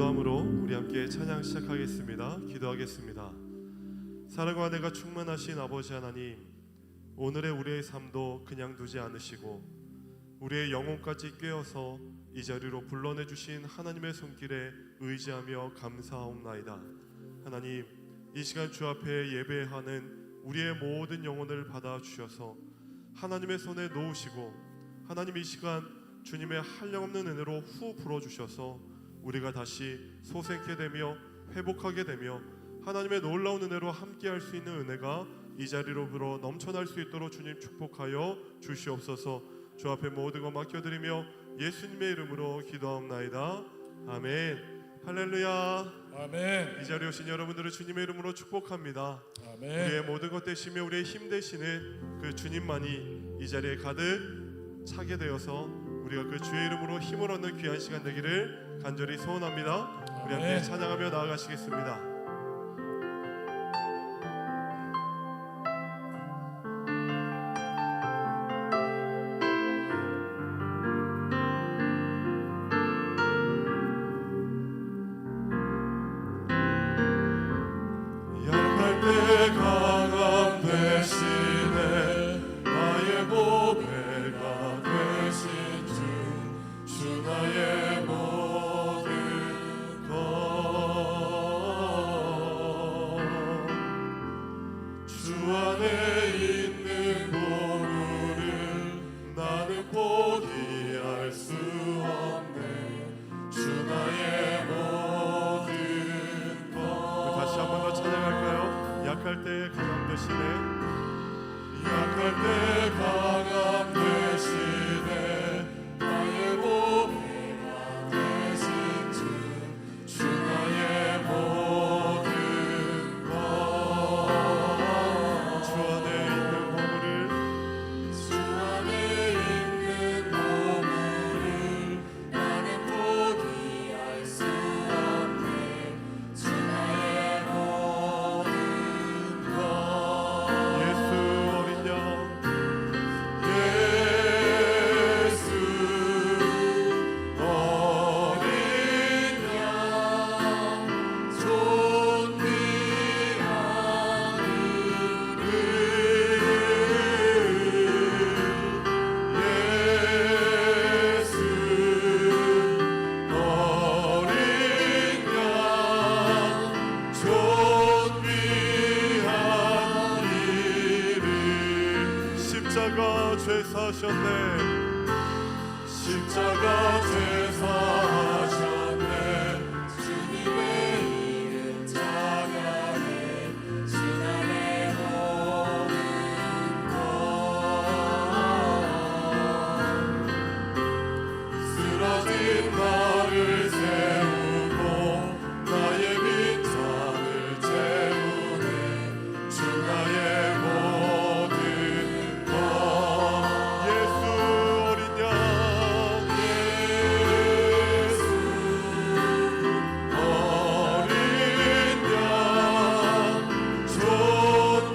기도함으로 우리 함께 찬양 시작하겠습니다. 기도하겠습니다. 사랑과 은혜가 충만하신 아버지 하나님, 오늘의 우리의 삶도 그냥 두지 않으시고 우리의 영혼까지 꿰어서 이 자리로 불러내주신 하나님의 손길에 의지하며 감사하옵나이다. 하나님, 이 시간 주 앞에 예배하는 우리의 모든 영혼을 받아주셔서 하나님의 손에 놓으시고, 하나님 이 시간 주님의 한량없는 은혜로 후 불어주셔서 우리가 다시 소생케 되며 회복하게 되며 하나님의 놀라운 은혜로 함께할 수 있는 은혜가 이 자리로 불어 넘쳐날 수 있도록 주님 축복하여 주시옵소서. 주 앞에 모든 것 맡겨드리며 예수님의 이름으로 기도하옵나이다. 아멘. 할렐루야. 아멘. 이 자리에 오신 여러분들을 주님의 이름으로 축복합니다. 아멘. 우리의 모든 것 되시며 우리의 힘 되시는 그 주님만이 이 자리에 가득 차게 되어서 우리가 그 주의 이름으로 힘을 얻는 귀한 시간 되기를 간절히 소원합니다. 우리 함께 찬양하며 나아가시겠습니다. 강함 되시네 나의 보배가 되신 주 나의 모든 것 주 안에 있는 보물을 나는 포기할 수 없네 주 나의 모든 것. 다시 한 번 더 찬양할까요? 약할 때 강함 되시네. 약할 때 강함 되시네 나의 보배가 되신 주 나의 모든 것. 주 안에 있는 보물을 주 안에 있는 보물을 나는 포기할 수 없네 주 나의 모든 것. 예수 어린 양, 예수 어린 양 존귀한 이름 예수 어린 양 존귀한 이름. 십자가 죄 사셨네. 십자가 죄 사하셨네 주님의 이름 찬양해 주 나의 모든 것. 쓰러진 나를 세우고 나의 빈잔을 채우네 주 나의 모든 것. 예수 어린 양, 예수 어린 양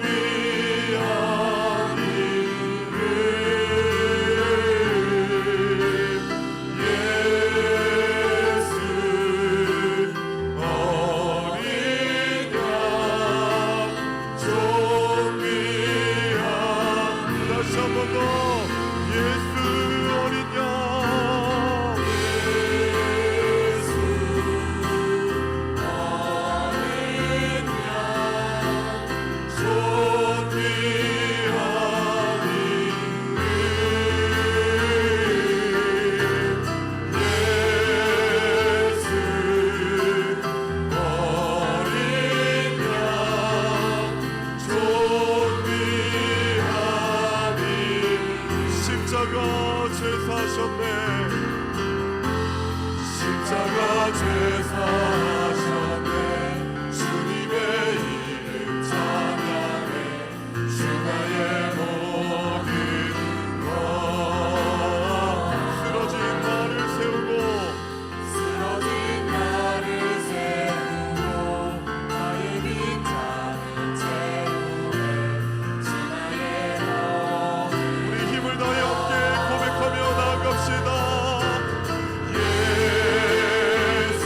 존귀한 이름 예수 어린 양 존귀한 다시 한 번 더. 예수 어린 양, 예수 어린 양 존귀한 이름 예수 어린 양 존귀한 이름. 십자가 죄 사셨네. 십자가 죄 사하셨네 주님의 이름 찬양해 주 나의 모든 것. 쓰러진 나를 세우고 쓰러진 나를 세우고 나의 빈잔을 채우네 주 나의 모든. 우리 힘을 다해 함께 고백하며 나아갑시다. 예수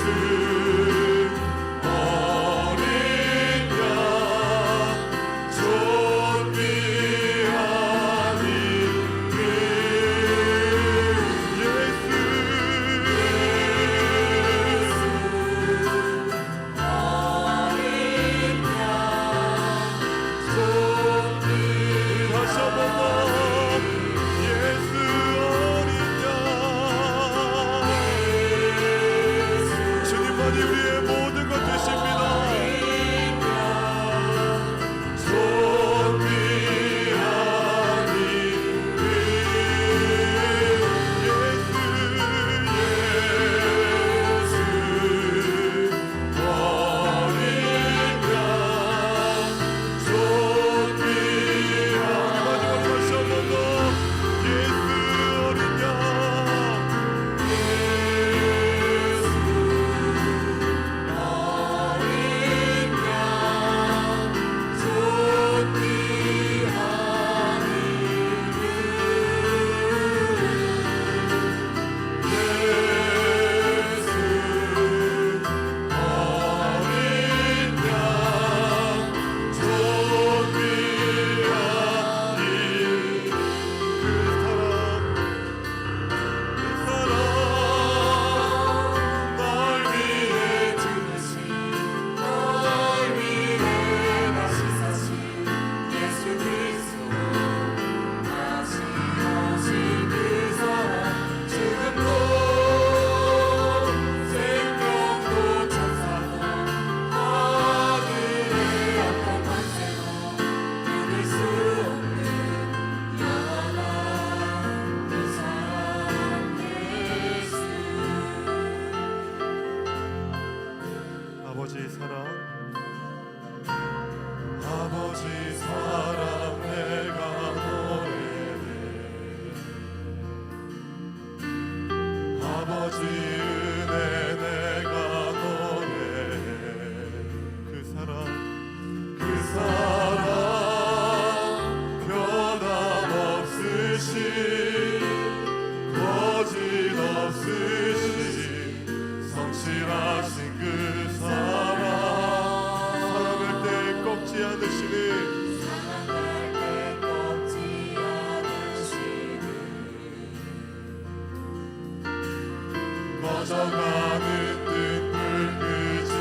꺼져가는 등불 끄지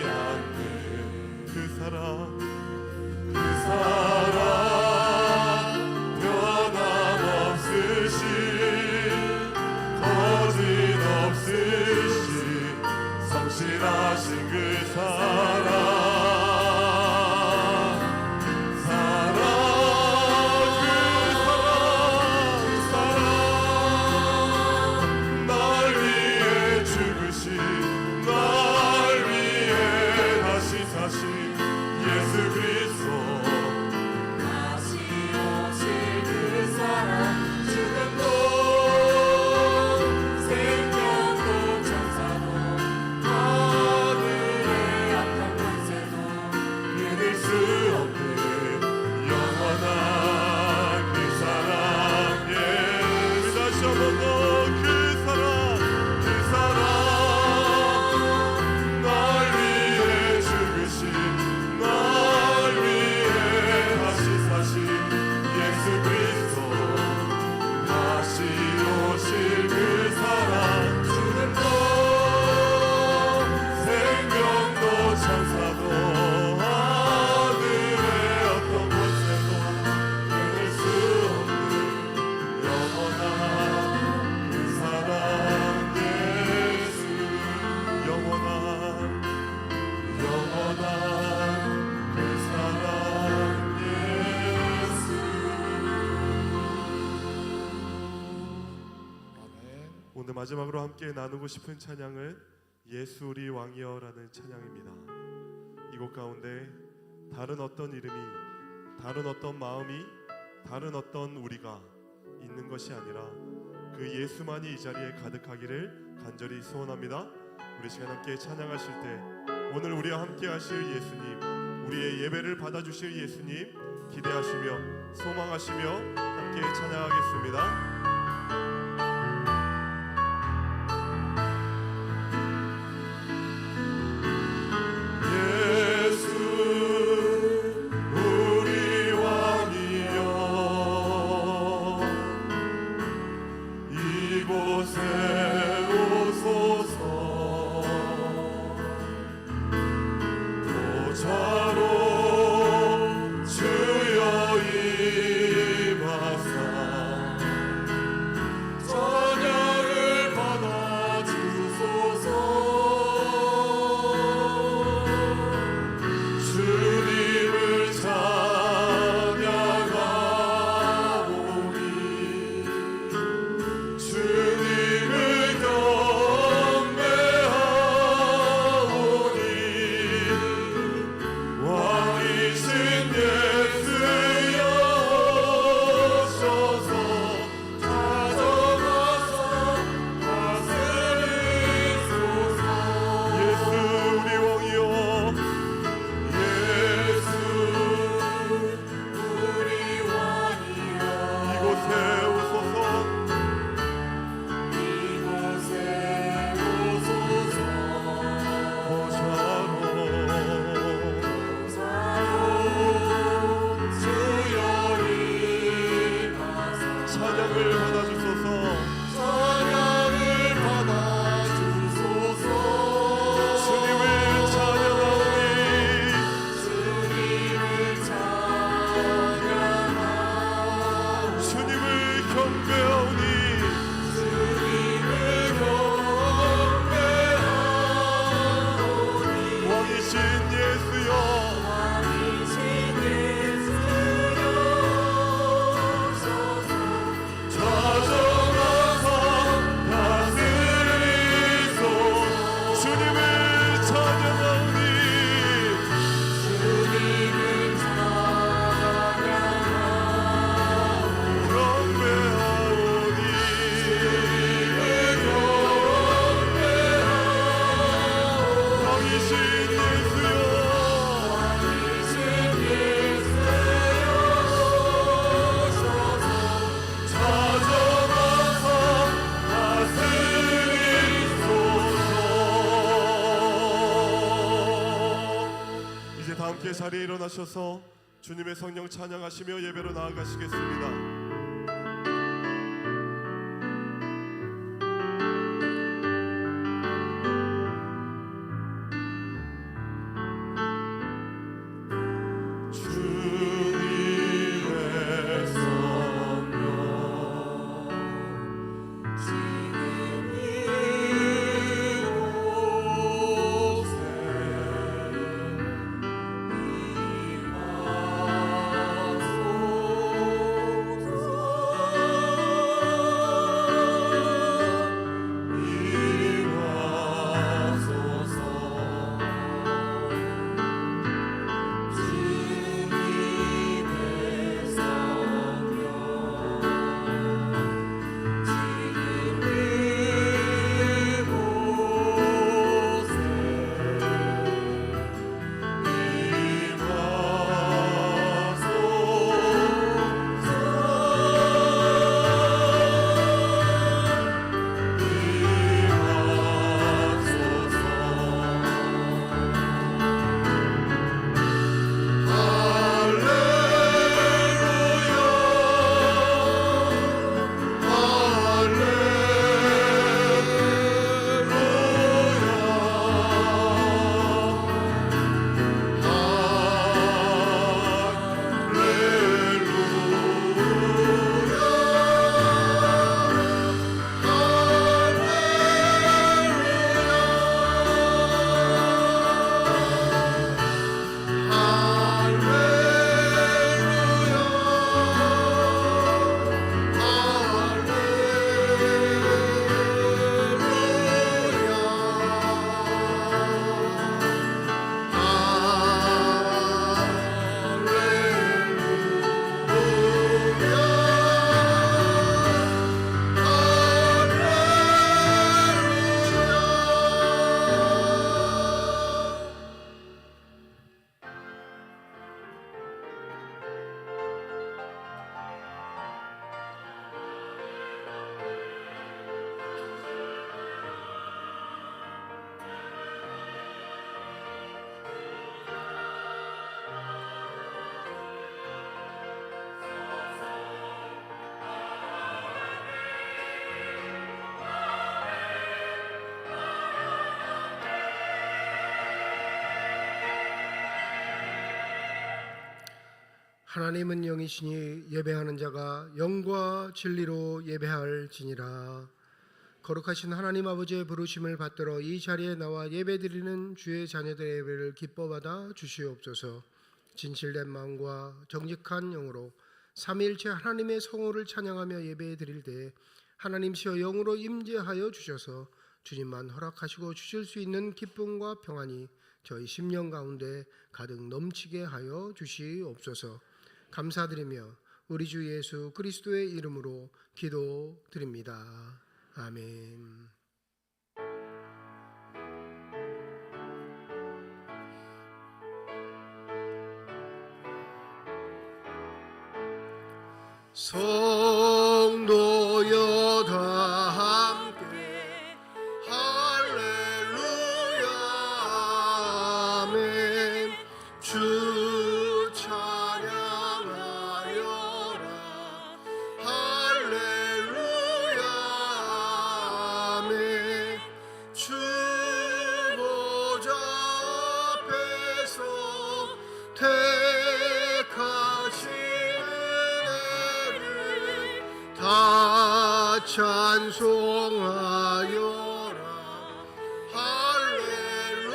않는 그 사랑 변함없으신 거짓없으신 성실하신 그 사랑 날 위해 죽으신 날 위해 다시 사신 예수 그리스도 다시 오실 그 사랑 죽음도 생명도 천사도 하늘의 악한 권세도 끊을 수 없는 영원한 그 사랑 예 우리 다시 한번 더 그 사랑 날 위해 죽으신 날 위해 다시 사신 예수 그리스도 다시 오실 그 사랑 죽음도 생명도 천사도 하늘의 어떤 권세도 끊을 수 없는 영원한 그 사랑 예수 영원한 그 사랑 예수 오늘 마지막으로 함께 나누고 싶은 찬양은 예수 우리 왕이여라는 찬양입니다. 이곳 가운데 다른 어떤 이름이 다른 어떤 마음이 다른 어떤 우리가 있는 것이 아니라 그 예수만이 이 자리에 가득하기를 간절히 소원합니다. 우리 시간 함께 찬양하실 때 오늘 우리와 함께 하실 예수님 우리의 예배를 받아주실 예수님 기대하시며 소망하시며 함께 찬양하겠습니다. 우리 왕이여 이곳에 오소서 보좌로 주여 임하사 찬양을 받아주소서 주님을 찬양하오니 주님을 경배하오니 왕이신 예수여 오셔서 찾아와서 다스리소서 예수 우리 왕이여 예수 우리 왕이여 이곳에 오소서 이곳에 오소서 보좌로 주여 임하사 찬양을 받아주소서 찬양을 받아주소서 주님을 찬양하오니 주님을 찬양하오니 주님을 경배하오니 주님을 경배하오니 왕이신 예수여 왕이신 예수여 오소서 찾아와서 다스리소 주님을 찬양하오니 주님을 찬양하오니 경배하오니 왕이신 예수여 왕이신 예수여 오소서 찾아와서 다스리소서 이제 다 함께 자리에 일어나셔서 주님의 성령 찬양하시며 예배로 나아가시겠습니다. 하나님은 영이시니 예배하는 자가 영과 진리로 예배할지니라. 거룩하신 하나님 아버지의 부르심을 받들어 이 자리에 나와 예배드리는 주의 자녀들의 예배를 기뻐 받아 주시옵소서. 진실된 마음과 정직한 영으로 삼위일체 하나님의 성호를 찬양하며 예배드릴 때 하나님시여 영으로 임재하여 주셔서 주님만 허락하시고 주실 수 있는 기쁨과 평안이 저희 심령 가운데 가득 넘치게 하여 주시옵소서. 감사드리며 우리 주 예수 그리스도의 이름으로 기도드립니다. 아멘. 성도여 다 함께 할렐루야 아멘. 주 찬양하여라 할렐루야 아멘. 주 보좌 앞에서 택하신 다 찬송하여라 할렐루야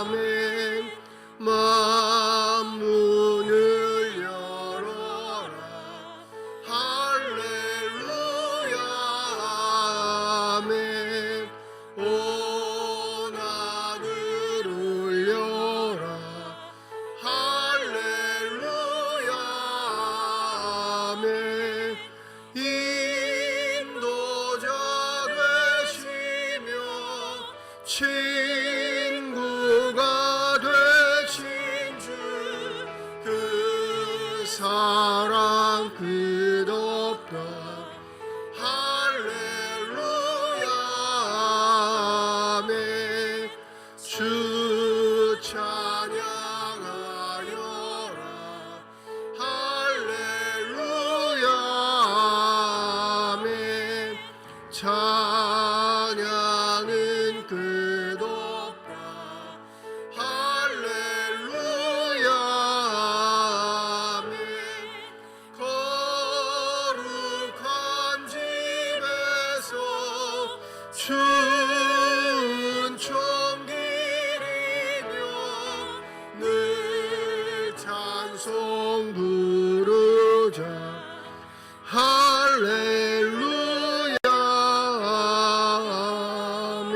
아멘. 만문을 열어라 할렐루야 아멘. 온 하늘을 열어라 할렐루야 아멘. 인도자 되시며 친구가 되신 주 그 사랑 끝없다 할렐루야 아멘. 주 찬양하여라 할렐루야 아멘. 찬양은 끝없다 할렐루야 아멘. 거룩한 집에서 춘총 기리며 늘 찬송 부르자 할렐루야 아멘.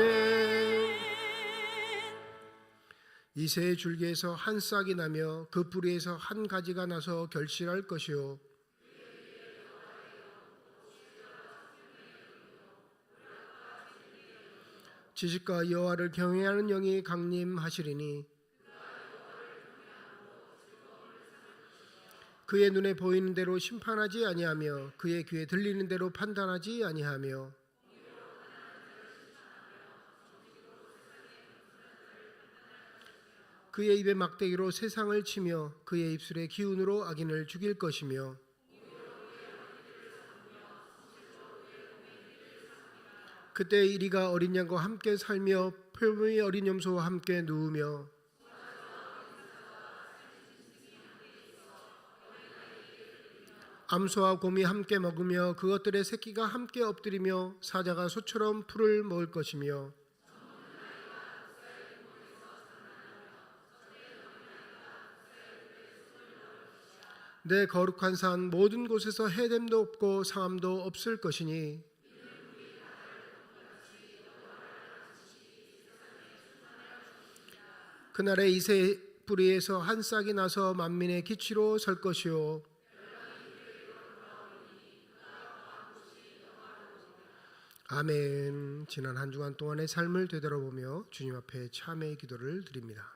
이새의 줄기에서 한 싹이 나며 그 뿌리에서 한 가지가 나서 결실할 것이요 지식과 여호와를 경외하는 영이 강림하시리니 그의 눈에 보이는 대로 심판하지 아니하며 그의 귀에 들리는 대로 판단하지 아니하며 그의 입에 막대기로 세상을 치며 그의 입술의 기운으로 악인을 죽일 것이며 그때 이리가 어린 양과 함께 살며 표범이 어린 염소와 함께 누우며 암소와 곰이 함께 먹으며 그것들의 새끼가 함께 엎드리며 사자가 소처럼 풀을 먹을 것이며 내 거룩한 산 모든 곳에서 해됨도 없고 상함도 없을 것이니 그날에 이새 뿌리에서 한 싹이 나서 만민의 기치로 설 것이요 아멘. 지난 한 주간 동안의 삶을 되돌아보며 주님 앞에 참회의 기도를 드립니다.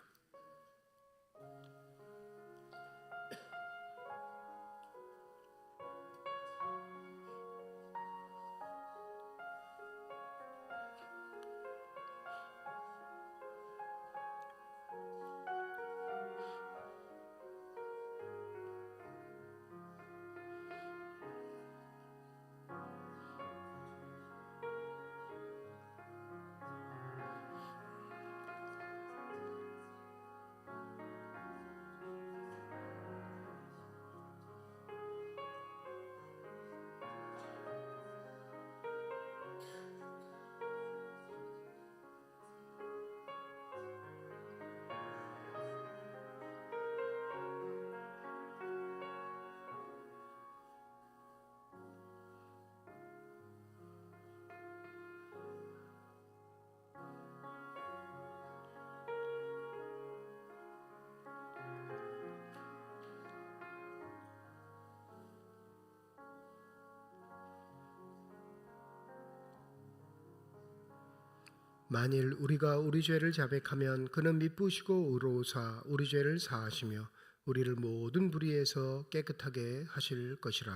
만일 우리가 우리 죄를 자백하면 그는 미쁘시고 의로우사 우리 죄를 사하시며 우리를 모든 불의에서 깨끗하게 하실 것이라.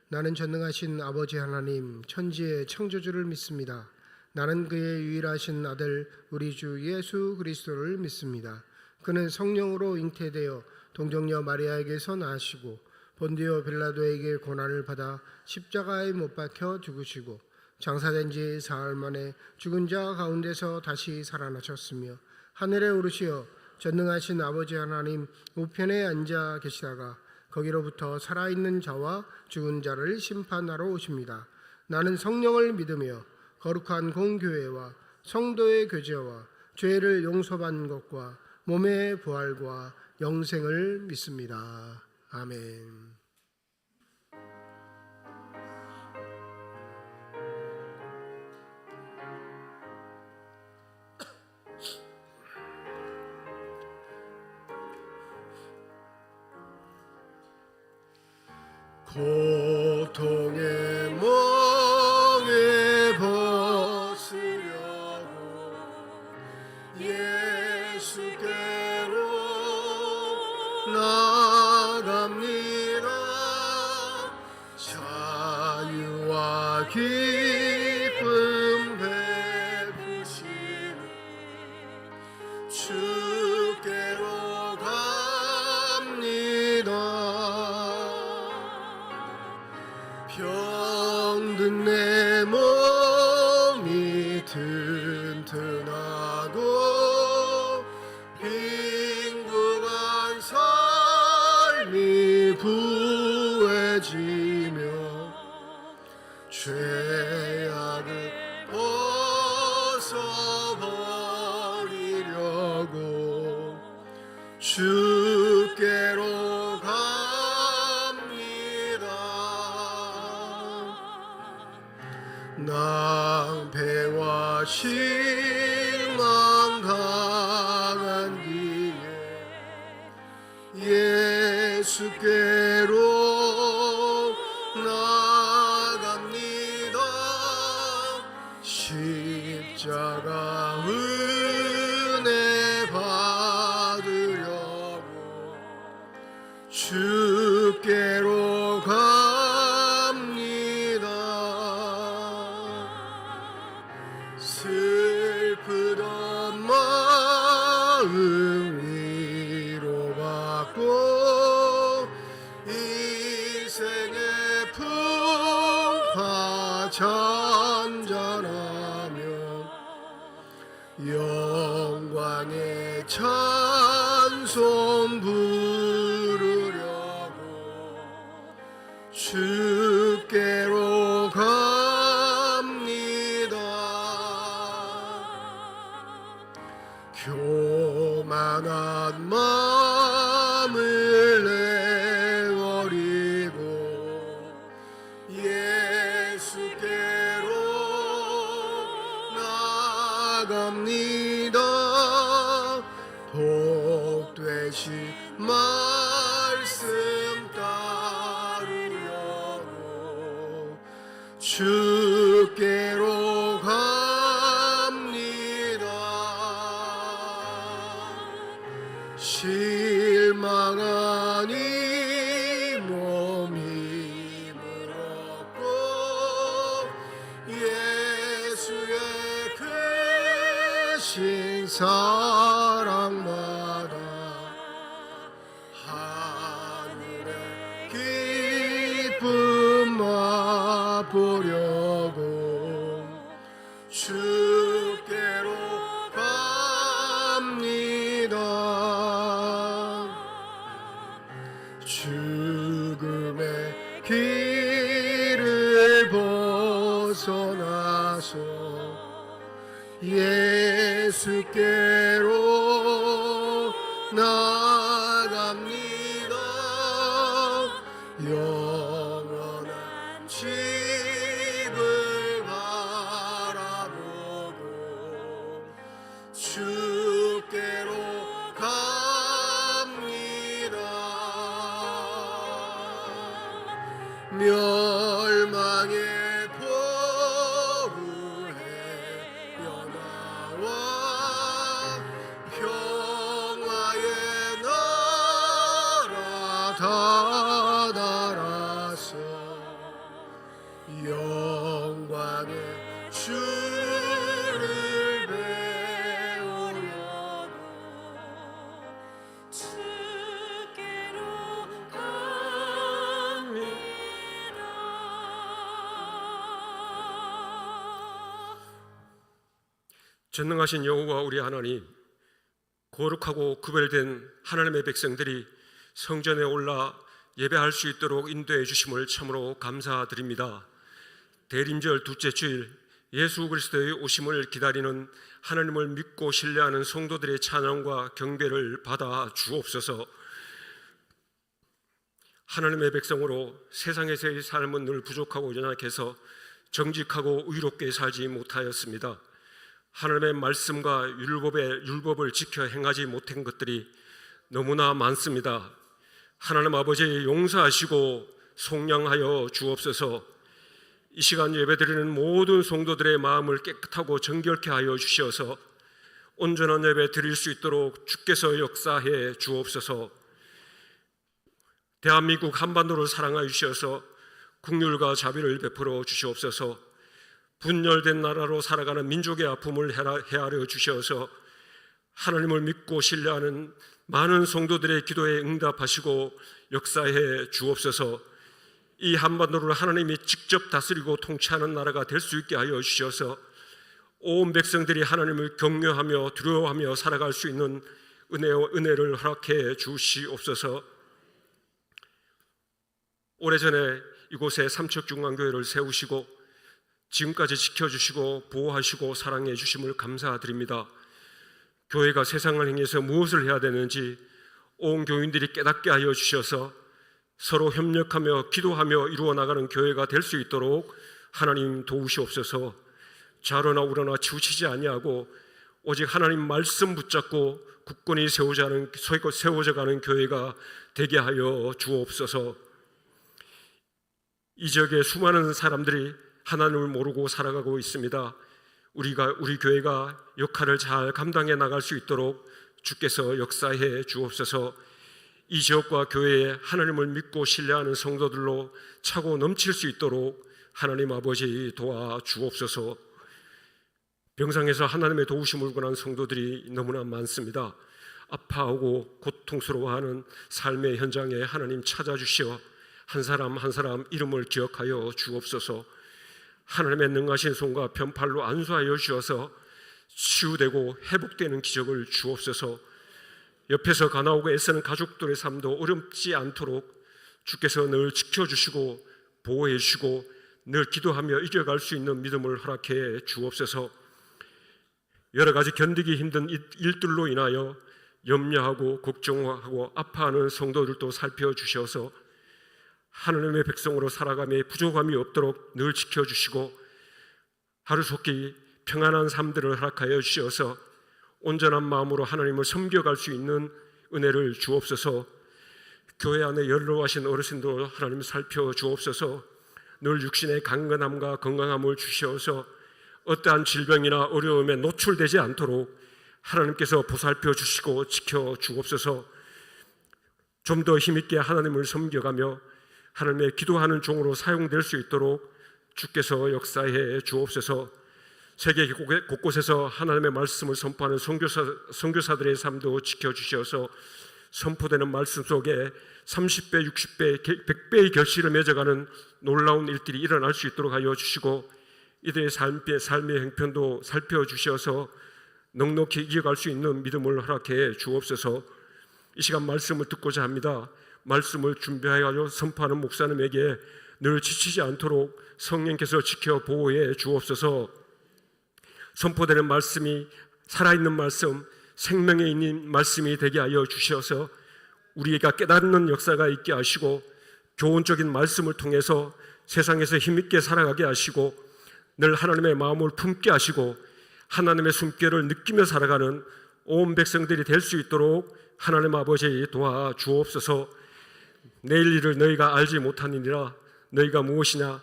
나는 전능하신 아버지 하나님 천지의 창조주를 믿습니다. 나는 그의 유일하신 아들 우리 주 예수 그리스도를 믿습니다. 그는 성령으로 잉태되어 동정녀 마리아에게서 나시고 본디오 빌라도에게 고난을 받아 십자가에 못 박혀 죽으시고 장사된 지 사흘 만에 죽은 자 가운데서 다시 살아나셨으며 하늘에 오르시어 전능하신 아버지 하나님 우편에 앉아 계시다가 거기로부터 살아있는 자와 죽은 자를 심판하러 오십니다. 나는 성령을 믿으며 거룩한 공교회와 성도의 교제와 죄를 용서받는 것과 몸의 부활과 영생을 믿습니다. 아멘. 고통의 멍에 벗으려고 예수께로 나갑니다. 자유와 기쁨 베푸시니 주께로 갑니다. 병든 내 몸이 튼튼하고 빈궁한 삶이 부해지며 죄악을 벗어버리려고 주께로 낭패와 실망 강한 길에 예수께로 나갑니다. 십자가 은혜 받으려고 주께로 슬프던 마음 위로받고 인생의 풍파 잔잔하며 영광의 찬송 부르려고 주께로 교만한 마음을 내버리고 예수께로 나갑니다. 복되신 말씀 따르려고 주께로 실망한 이 몸 힘을 얻고 예수의 크신 사랑마다 하늘의 기쁨 맛보려고 주께로 죽음의 길을 벗어나서 예수께로 나갑니다. 영원한 집을 바라보고 주께로 멸망의 포구에 연합 주를 배우려고 주께로 갑니다. 전능하신 여호와 우리 하나님, 거룩하고 구별된 하나님의 백성들이 성전에 올라 예배할 수 있도록 인도해 주심을 참으로 감사드립니다. 대림절 둘째 주일 예수 그리스도의 오심을 기다리는 하나님을 믿고 신뢰하는 성도들의 찬양과 경배를 받아 주옵소서. 하나님의 백성으로 세상에서의 삶은 늘 부족하고 연약해서 정직하고 의롭게 살지 못하였습니다. 하나님의 말씀과 율법을 지켜 행하지 못한 것들이 너무나 많습니다. 하나님 아버지 용서하시고 속량하여 주옵소서. 이 시간 예배드리는 모든 성도들의 마음을 깨끗하고 정결케 하여 주셔서 온전한 예배 드릴 수 있도록 주께서 역사해 주옵소서. 대한민국 한반도를 사랑하여 주셔서 긍휼과 자비를 베풀어 주시옵소서. 분열된 나라로 살아가는 민족의 아픔을 헤아려 주셔서 하나님을 믿고 신뢰하는 많은 성도들의 기도에 응답하시고 역사해 주옵소서. 이 한반도를 하나님이 직접 다스리고 통치하는 나라가 될 수 있게 하여 주셔서 온 백성들이 하나님을 경외하며 두려워하며 살아갈 수 있는 은혜를 허락해 주시옵소서. 오래전에 이곳에 삼척중앙교회를 세우시고 지금까지 지켜주시고 보호하시고 사랑해 주심을 감사드립니다. 교회가 세상을 향해서 무엇을 해야 되는지 온 교인들이 깨닫게 하여 주셔서 서로 협력하며 기도하며 이루어 나가는 교회가 될 수 있도록 하나님 도우시옵소서. 좌로나 우로나 치우치지 아니하고 오직 하나님 말씀 붙잡고 굳건히 세워져 가는 교회가 되게 하여 주옵소서. 이 지역에 수많은 사람들이 하나님을 모르고 살아가고 있습니다. 우리 교회가 역할을 잘 감당해 나갈 수 있도록 주께서 역사해 주옵소서. 이 지역과 교회에 하나님을 믿고 신뢰하는 성도들로 차고 넘칠 수 있도록 하나님 아버지 도와 주옵소서. 병상에서 하나님의 도우심을 권한 성도들이 너무나 많습니다. 아파하고 고통스러워하는 삶의 현장에 하나님 찾아주시어 한 사람 한 사람 이름을 기억하여 주옵소서. 하나님의 능하신 손과 편팔로 안수하여 주셔서 치유되고 회복되는 기적을 주옵소서. 옆에서 가나오고 애쓰는 가족들의 삶도 어렵지 않도록 주께서 늘 지켜주시고 보호해 주시고 늘 기도하며 이겨갈 수 있는 믿음을 허락해 주옵소서. 여러 가지 견디기 힘든 일들로 인하여 염려하고 걱정하고 아파하는 성도들도 살펴주셔서 하나님의 백성으로 살아가며 부족함이 없도록 늘 지켜주시고 하루속히 평안한 삶들을 허락하여 주셔서 온전한 마음으로 하나님을 섬겨갈 수 있는 은혜를 주옵소서. 교회 안에 연로하신 어르신도 하나님 살펴주옵소서. 늘 육신의 강건함과 건강함을 주시어서 어떠한 질병이나 어려움에 노출되지 않도록 하나님께서 보살펴 주시고 지켜주옵소서. 좀 더 힘있게 하나님을 섬겨가며 하나님의 기도하는 종으로 사용될 수 있도록 주께서 역사해 주옵소서. 세계 곳곳에서 하나님의 말씀을 선포하는 선교사들의 삶도 지켜주셔서 선포되는 말씀 속에 30배, 60배, 100배의 결실을 맺어가는 놀라운 일들이 일어날 수 있도록 하여 주시고 이들의 삶의 형편도 살펴주셔서 넉넉히 이어갈 수 있는 믿음을 허락해 주옵소서. 이 시간 말씀을 듣고자 합니다. 말씀을 준비하여 선포하는 목사님에게 늘 지치지 않도록 성령께서 지켜 보호해 주옵소서. 선포되는 말씀이 살아있는 말씀, 생명에 있는 말씀이 되게 하여 주셔서 우리가 깨닫는 역사가 있게 하시고 교훈적인 말씀을 통해서 세상에서 힘있게 살아가게 하시고 늘 하나님의 마음을 품게 하시고 하나님의 숨결을 느끼며 살아가는 온 백성들이 될 수 있도록 하나님 아버지 도와 주옵소서. 내일 일을 너희가 알지 못하느니라. 너희가 무엇이냐?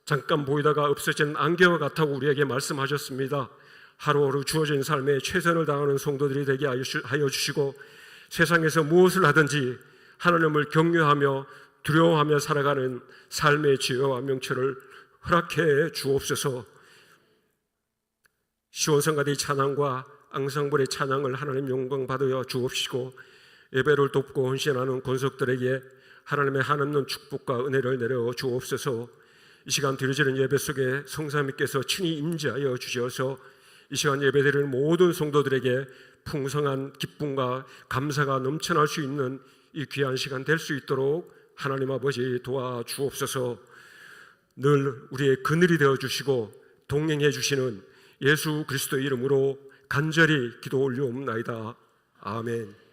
잠깐 보이다가 없어진 안개와 같다고 우리에게 말씀하셨습니다. 하루하루 주어진 삶에 최선을 다하는 성도들이 되게 하여 주시고 세상에서 무엇을 하든지 하나님을 경외하며 두려워하며 살아가는 삶의 지혜와 명철을 허락해 주옵소서. 시온성가대 찬양과 앙상블의 찬양을 하나님 영광 받으여 주옵시고 예배를 돕고 헌신하는 권속들에게 하나님의 한없는 축복과 은혜를 내려 주옵소서. 이 시간 드려지는 예배 속에 성삼위께서 친히 임재하여 주셔서 이 시간 예배드리는 모든 성도들에게 풍성한 기쁨과 감사가 넘쳐날 수 있는 이 귀한 시간 될 수 있도록 하나님 아버지 도와주옵소서. 늘 우리의 그늘이 되어주시고 동행해 주시는 예수 그리스도의 이름으로 간절히 기도 올려옵나이다. 아멘.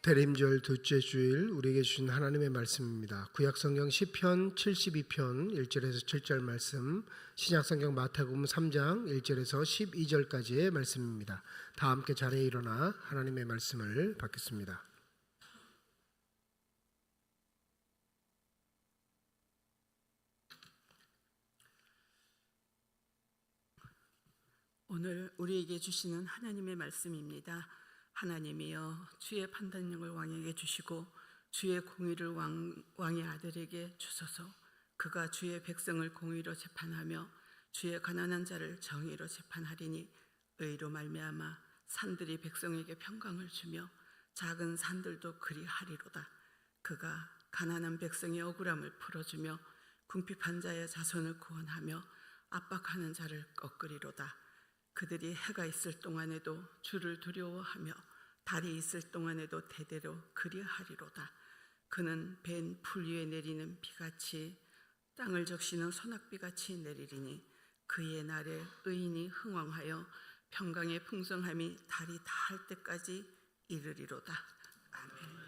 대림절 둘째 주일 우리에게 주신 하나님의 말씀입니다. 구약성경 시편 72편 1절에서 7절 말씀, 신약성경 마태복음 3장 1절에서 12절까지의 말씀입니다. 다 함께 자리에 일어나 하나님의 말씀을 받겠습니다. 오늘 우리에게 주시는 하나님의 말씀입니다. 하나님이여 주의 판단력을 왕에게 주시고 주의 공의를 왕의 아들에게 주소서. 그가 주의 백성을 공의로 재판하며 주의 가난한 자를 정의로 재판하리니 의로 말미암아 산들이 백성에게 평강을 주며 작은 산들도 그리하리로다. 그가 가난한 백성의 억울함을 풀어주며 궁핍한 자의 자손을 구원하며 압박하는 자를 꺾으리로다. 그들이 해가 있을 동안에도 주를 두려워하며 달이 있을 동안에도 대대로 그리하리로다. 그는 벤 풀 위에 내리는 비같이 땅을 적시는 소낙비같이 내리리니 그의 날에 의인이 흥왕하여 평강의 풍성함이 달이 다할 때까지 이르리로다. 아멘.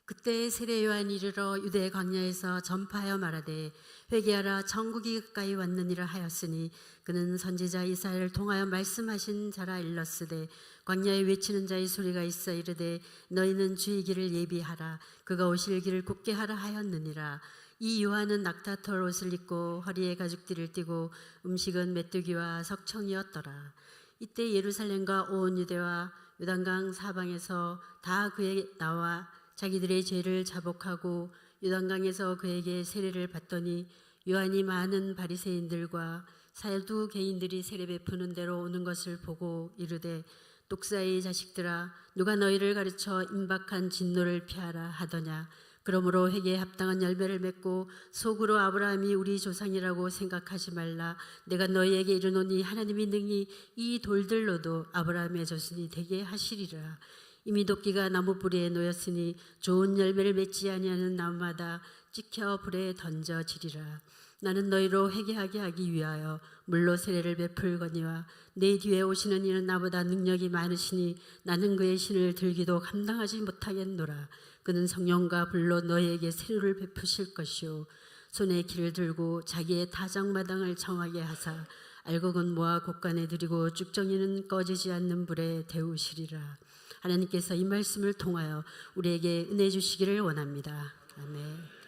그때 세례 요한이 이르러 유대 광야에서 전파하여 말하되 회개하라 천국이 가까이 왔느니라 하였으니 그는 선지자 이사야를 통하여 말씀하신 자라 일렀으되 광야에 외치는 자의 소리가 있어 이르되 너희는 주의 길을 예비하라 그가 오실 길을 굳게 하라 하였느니라. 이 요한은 낙타털 옷을 입고 허리에 가죽띠를 띠고 음식은 메뚜기와 석청이었더라. 이때 예루살렘과 온 유대와 요단강 사방에서 다 그에게 나와 자기들의 죄를 자복하고 요단강에서 그에게 세례를 받더니 요한이 많은 바리새인들과 사두개인들이 세례 베푸는 데로 오는 것을 보고 이르되 독사의 자식들아 누가 너희를 가르쳐 임박한 진노를 피하라 하더냐. 그러므로 회개에 합당한 열매를 맺고 속으로 아브라함이 우리 조상이라고 생각하지 말라. 내가 너희에게 이르노니 하나님이 능히 이 돌들로도 아브라함의 자손이 되게 하시리라. 이미 도끼가 나무 뿌리에 놓였으니 좋은 열매를 맺지 아니하는 나무마다 찍혀 불에 던져지리라. 나는 너희로 회개하게 하기 위하여 물로 세례를 베풀거니와 내 뒤에 오시는 이는 나보다 능력이 많으시니 나는 그의 신을 들기도 감당하지 못하겠노라. 그는 성령과 불로 너희에게 세례를 베푸실 것이요 손에 키를 들고 자기의 타작마당을 정하게 하사 알곡은 모아 곳간에 들이고 쭉정이는 꺼지지 않는 불에 데우시리라. 하나님께서 이 말씀을 통하여 우리에게 은혜 주시기를 원합니다. 아멘.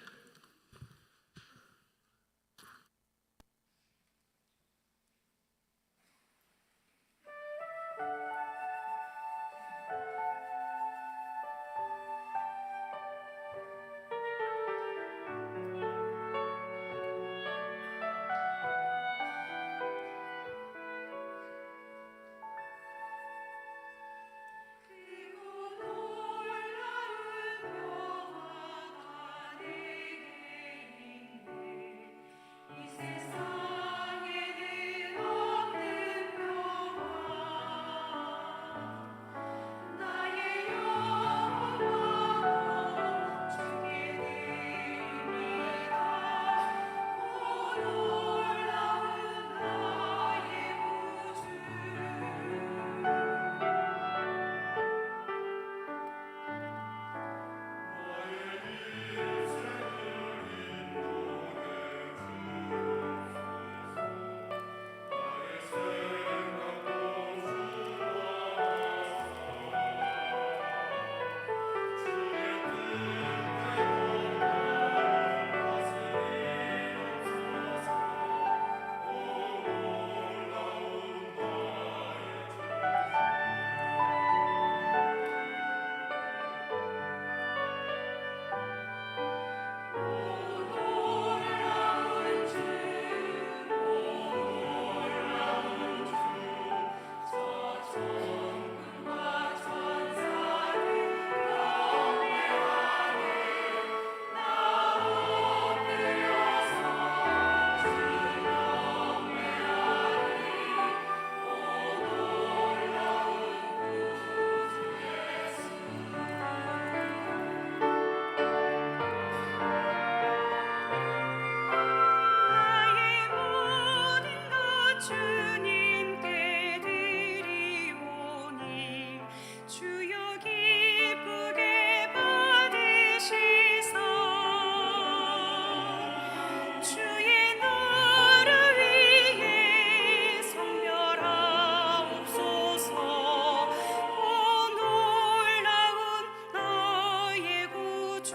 주님께 드리오니 주여 기쁘게 받으시사 주의 나라 위에 성별하옵소서. 오 놀라운 나의 구주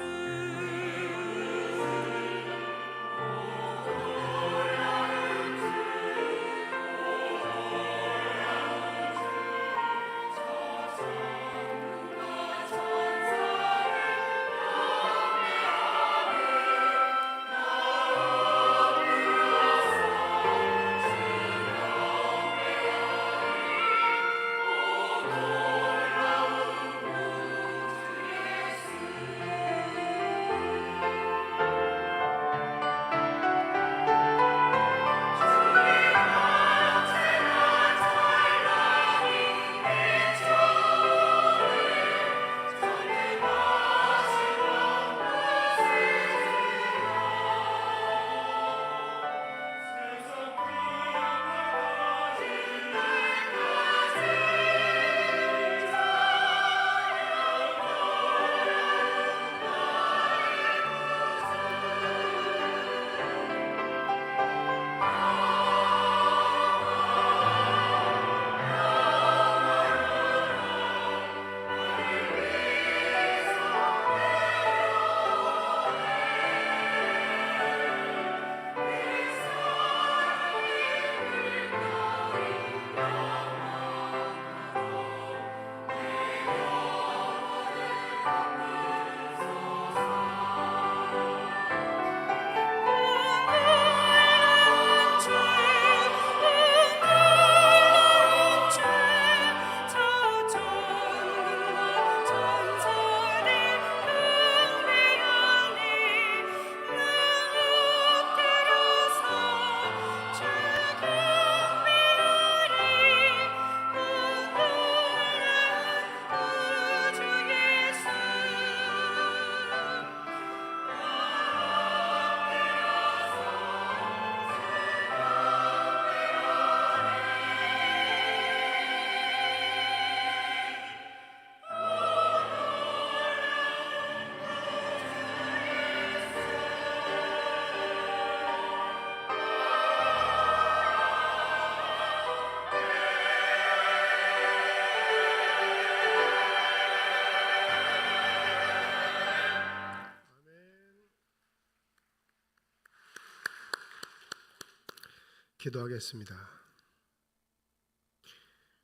기도하겠습니다.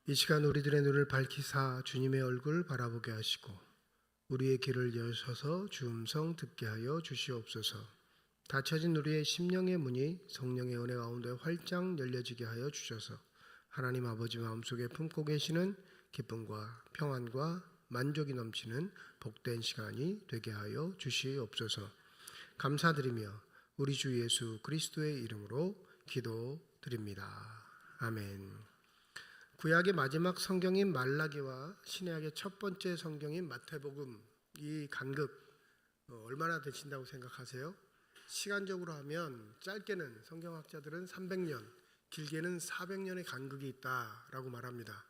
이 시간 우리들의 눈을 밝히사 주님의 얼굴 바라보게 하시고 우리의 귀를 여셔서 주 음성 듣게 하여 주시옵소서. 닫혀진 우리의 심령의 문이 성령의 은혜 가운데 활짝 열려지게 하여 주셔서 하나님 아버지 마음속에 품고 계시는 기쁨과 평안과 만족이 넘치는 복된 시간이 되게 하여 주시옵소서. 감사드리며 우리 주 예수 그리스도의 이름으로 기도드립니다. 아멘. 구약의 마지막 성경인 말라기와 신약의 첫 번째 성경인 마태복음, 이 간극 얼마나 되신다고 생각하세요? 시간적으로 하면 짧게는 성경학자들은 300년, 길게는 400년의 간극이 있다라고 말합니다.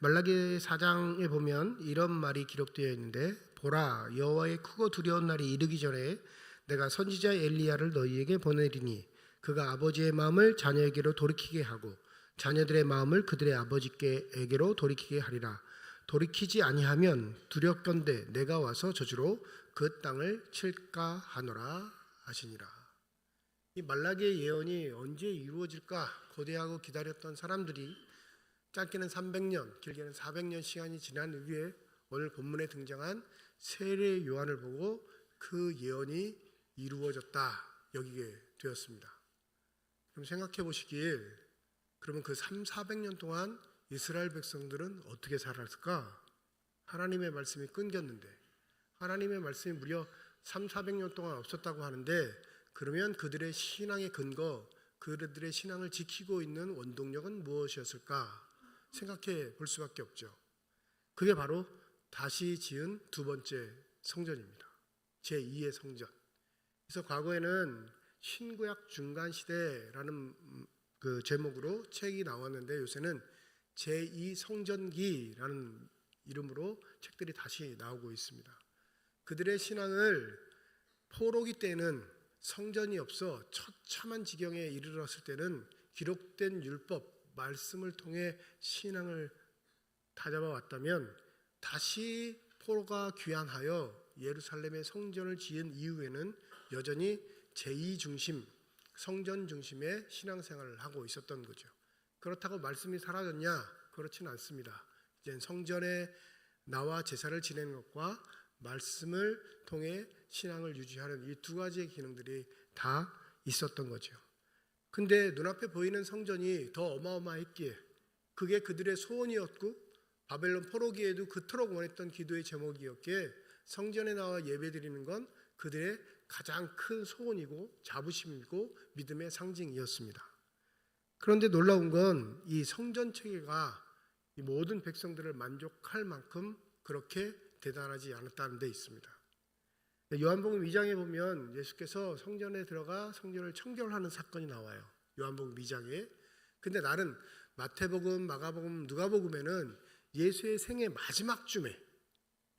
말라기 4장에 보면 이런 말이 기록되어 있는데, 보라, 여호와의 크고 두려운 날이 이르기 전에 내가 선지자 엘리야를 너희에게 보내리니 그가 아버지의 마음을 자녀에게로 돌이키게 하고 자녀들의 마음을 그들의 아버지께에게로 돌이키게 하리라. 돌이키지 아니하면 두렵건대 내가 와서 저주로 그 땅을 칠까 하노라 하시니라. 이 말라기의 예언이 언제 이루어질까 고대하고 기다렸던 사람들이 짧게는 300년, 길게는 400년 시간이 지난 후에 오늘 본문에 등장한 세례 요한을 보고 그 예언이 이루어졌다 여기게 되었습니다. 그럼 생각해 보시길, 그러면 그 400년 동안 이스라엘 백성들은 어떻게 살았을까? 하나님의 말씀이 끊겼는데, 하나님의 말씀이 무려 400년 동안 없었다고 하는데, 그러면 그들의 신앙의 근거, 그들의 신앙을 지키고 있는 원동력은 무엇이었을까? 생각해 볼 수밖에 없죠. 그게 바로 다시 지은 두 번째 성전입니다. 제2의 성전. 그래서 과거에는 신구약 중간 시대라는 그 제목으로 책이 나왔는데 요새는 제2성전기라는 이름으로 책들이 다시 나오고 있습니다. 그들의 신앙을 포로기 때는 성전이 없어 처참한 지경에 이르렀을 때는 기록된 율법 말씀을 통해 신앙을 다잡아 왔다면 다시 포로가 귀환하여 예루살렘의 성전을 지은 이후에는 여전히 제2중심 성전 중심의 신앙생활을 하고 있었던 거죠. 그렇다고 말씀이 사라졌냐? 그렇지는 않습니다. 이제 성전에 나와 제사를 지내는 것과 말씀을 통해 신앙을 유지하는 이 두 가지의 기능들이 다 있었던 거죠. 근데 눈앞에 보이는 성전이 더 어마어마했기에 그게 그들의 소원이었고 바벨론 포로기에도 그토록 원했던 기도의 제목이었기에 성전에 나와 예배드리는 건 그들의 가장 큰 소원이고 자부심이고 믿음의 상징이었습니다. 그런데 놀라운 건 이 성전 체계가 이 모든 백성들을 만족할 만큼 그렇게 대단하지 않았다는 데 있습니다. 요한복음 2장에 보면 예수께서 성전에 들어가 성전을 청결하는 사건이 나와요. 요한복음 2장에. 근데 나는 마태복음, 마가복음, 누가복음에는 예수의 생애 마지막 쯤에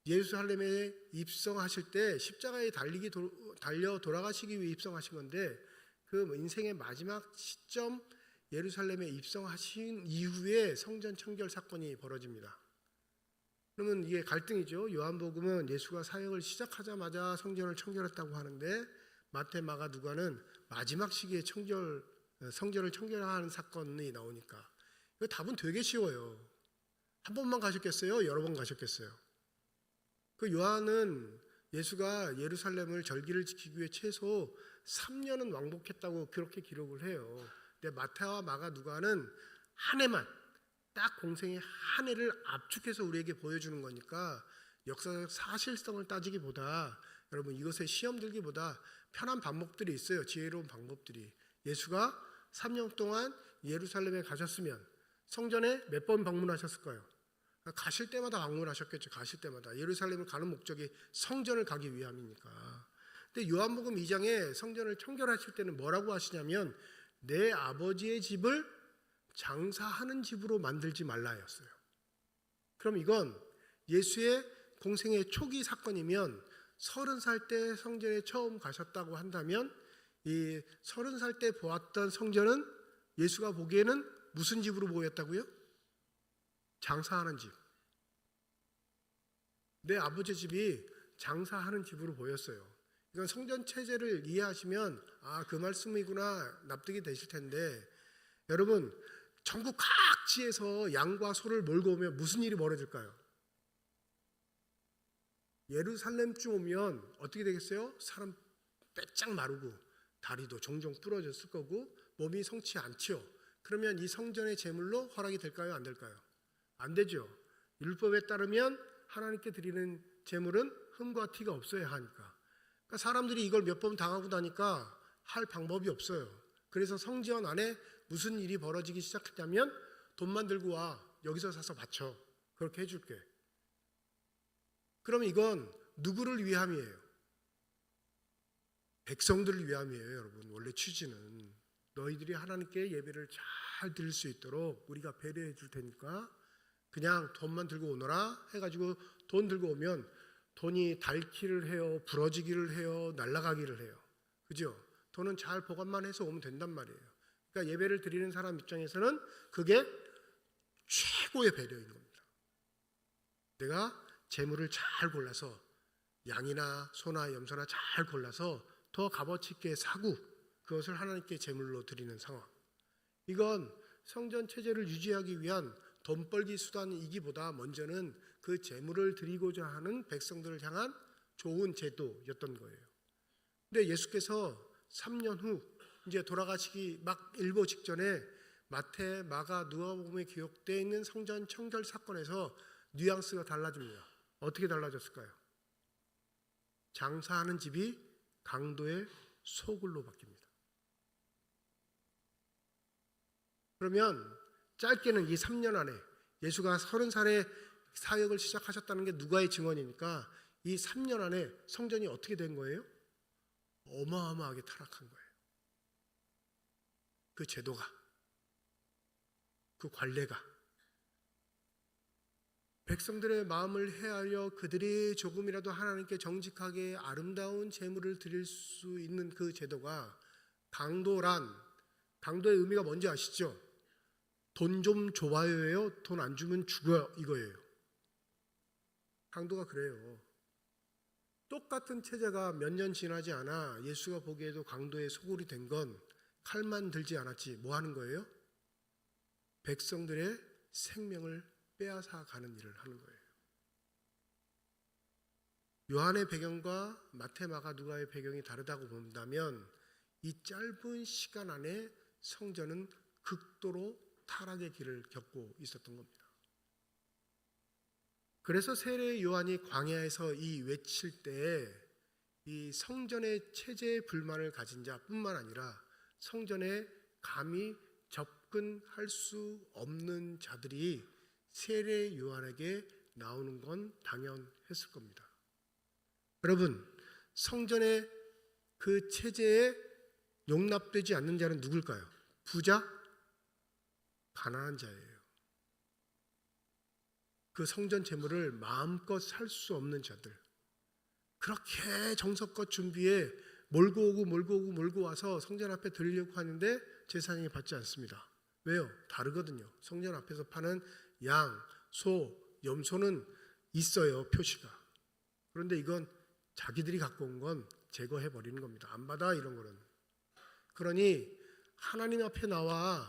예루살렘에 입성하실 때 십자가에 달려 돌아가시기 위해 입성하신 건데 그 인생의 마지막 시점 예루살렘에 입성하신 이후에 성전 청결 사건이 벌어집니다. 그러면 이게 갈등이죠. 요한복음은 예수가 사역을 시작하자마자 성전을 청결했다고 하는데 마태, 마가, 누가는 마지막 시기에 성전을 청결하는 사건이 나오니까 이 답은 되게 쉬워요. 한 번만 가셨겠어요? 여러 번 가셨겠어요? 그 요한은 예수가 예루살렘을 절기를 지키기 위해 최소 3년은 왕복했다고 그렇게 기록을 해요. 근데 마태와 마가, 누가는 한 해만 딱 공생의 한 해를 압축해서 우리에게 보여주는 거니까 역사적 사실성을 따지기보다 여러분 이것에 시험 들기보다 편한 방법들이 있어요. 지혜로운 방법들이. 예수가 3년 동안 예루살렘에 가셨으면 성전에 몇 번 방문하셨을까요? 가실 때마다 방문하셨겠죠. 가실 때마다. 예루살렘을 가는 목적이 성전을 가기 위함이니까. 근데 요한복음 2장에 성전을 청결하실 때는 뭐라고 하시냐면 내 아버지의 집을 장사하는 집으로 만들지 말라였어요. 그럼 이건 예수의 공생의 초기 사건이면 30살 때 성전에 처음 가셨다고 한다면 이 30살 때 보았던 성전은 예수가 보기에는 무슨 집으로 보였다고요? 장사하는 집. 내 아버지 집이 장사하는 집으로 보였어요. 이건 성전 체제를 이해하시면 그 말씀이구나 납득이 되실 텐데 여러분 전국 각지에서 양과 소를 몰고 오면 무슨 일이 벌어질까요? 예루살렘쯤 오면 어떻게 되겠어요? 사람 빼짝 마르고 다리도 종종 부러졌을 거고 몸이 성치 않죠. 그러면 이 성전의 제물로 허락이 될까요? 안 될까요? 안 되죠. 율법에 따르면 하나님께 드리는 제물은 흠과 티가 없어야 하니까. 그러니까 사람들이 이걸 몇 번 당하고 나니까 할 방법이 없어요. 그래서 성전 안에 무슨 일이 벌어지기 시작했냐면 돈만 들고 와. 여기서 사서 바쳐. 그렇게 해줄게. 그러면 이건 누구를 위함이에요? 백성들을 위함이에요, 여러분. 원래 취지는. 너희들이 하나님께 예배를 잘 드릴 수 있도록 우리가 배려해 줄 테니까 그냥 돈만 들고 오너라 해가지고 돈 들고 오면 돈이 닳기를 해요, 부러지기를 해요, 날아가기를 해요. 그죠? 돈은 잘 보관만 해서 오면 된단 말이에요. 그러니까 예배를 드리는 사람 입장에서는 그게 최고의 배려인 겁니다. 내가 재물을 잘 골라서 양이나 소나 염소나 잘 골라서 더 값어치 있게 사고 그것을 하나님께 제물로 드리는 상황. 이건 성전 체제를 유지하기 위한 돈 벌기 수단이기보다 먼저는 그 제물을 드리고자 하는 백성들을 향한 좋은 제도였던 거예요. 근데 예수께서 3년 후 이제 돌아가시기 막 일보 직전에 마태, 마가, 누가복음에 기록되어 있는 성전 청결 사건에서 뉘앙스가 달라집니다. 어떻게 달라졌을까요? 장사하는 집이 강도의 소굴로 바뀝니다. 그러면 짧게는 이 3년 안에 예수가 30살에 사역을 시작하셨다는 게 누가의 증언이니까 이 3년 안에 성전이 어떻게 된 거예요? 어마어마하게 타락한 거예요. 그 제도가. 그 관례가 백성들의 마음을 헤아려 그들이 조금이라도 하나님께 정직하게 아름다운 제물을 드릴 수 있는 그 제도가 강도의 의미가 뭔지 아시죠? 돈 좀 줘봐요예요. 돈 안 주면 죽어 이거예요. 강도가 그래요. 똑같은 체제가 몇 년 지나지 않아 예수가 보기에도 강도의 소굴이 된 건 칼만 들지 않았지 뭐 하는 거예요? 백성들의 생명을 빼앗아 가는 일을 하는 거예요. 요한의 배경과 마태, 마가, 누가의 배경이 다르다고 본다면 이 짧은 시간 안에 성전은 극도로 타락의 길을 겪고 있었던 겁니다. 그래서 세례 요한이 광야에서 이 외칠 때 이 성전의 체제에 불만을 가진 자뿐만 아니라 성전에 감히 접근할 수 없는 자들이 세례 요한에게 나오는 건 당연했을 겁니다. 여러분, 성전의 그 체제에 용납되지 않는 자는 누굴까요? 부자? 가난한 자예요. 그 성전 제물을 마음껏 살 수 없는 자들. 그렇게 정성껏 준비해 몰고 와서 성전 앞에 드리려고 하는데 제사장이 받지 않습니다. 왜요? 다르거든요. 성전 앞에서 파는 양, 소, 염소는 있어요, 표시가. 그런데 이건 자기들이 갖고 온 건 제거해 버리는 겁니다. 안 받아 이런 거는. 그러니 하나님 앞에 나와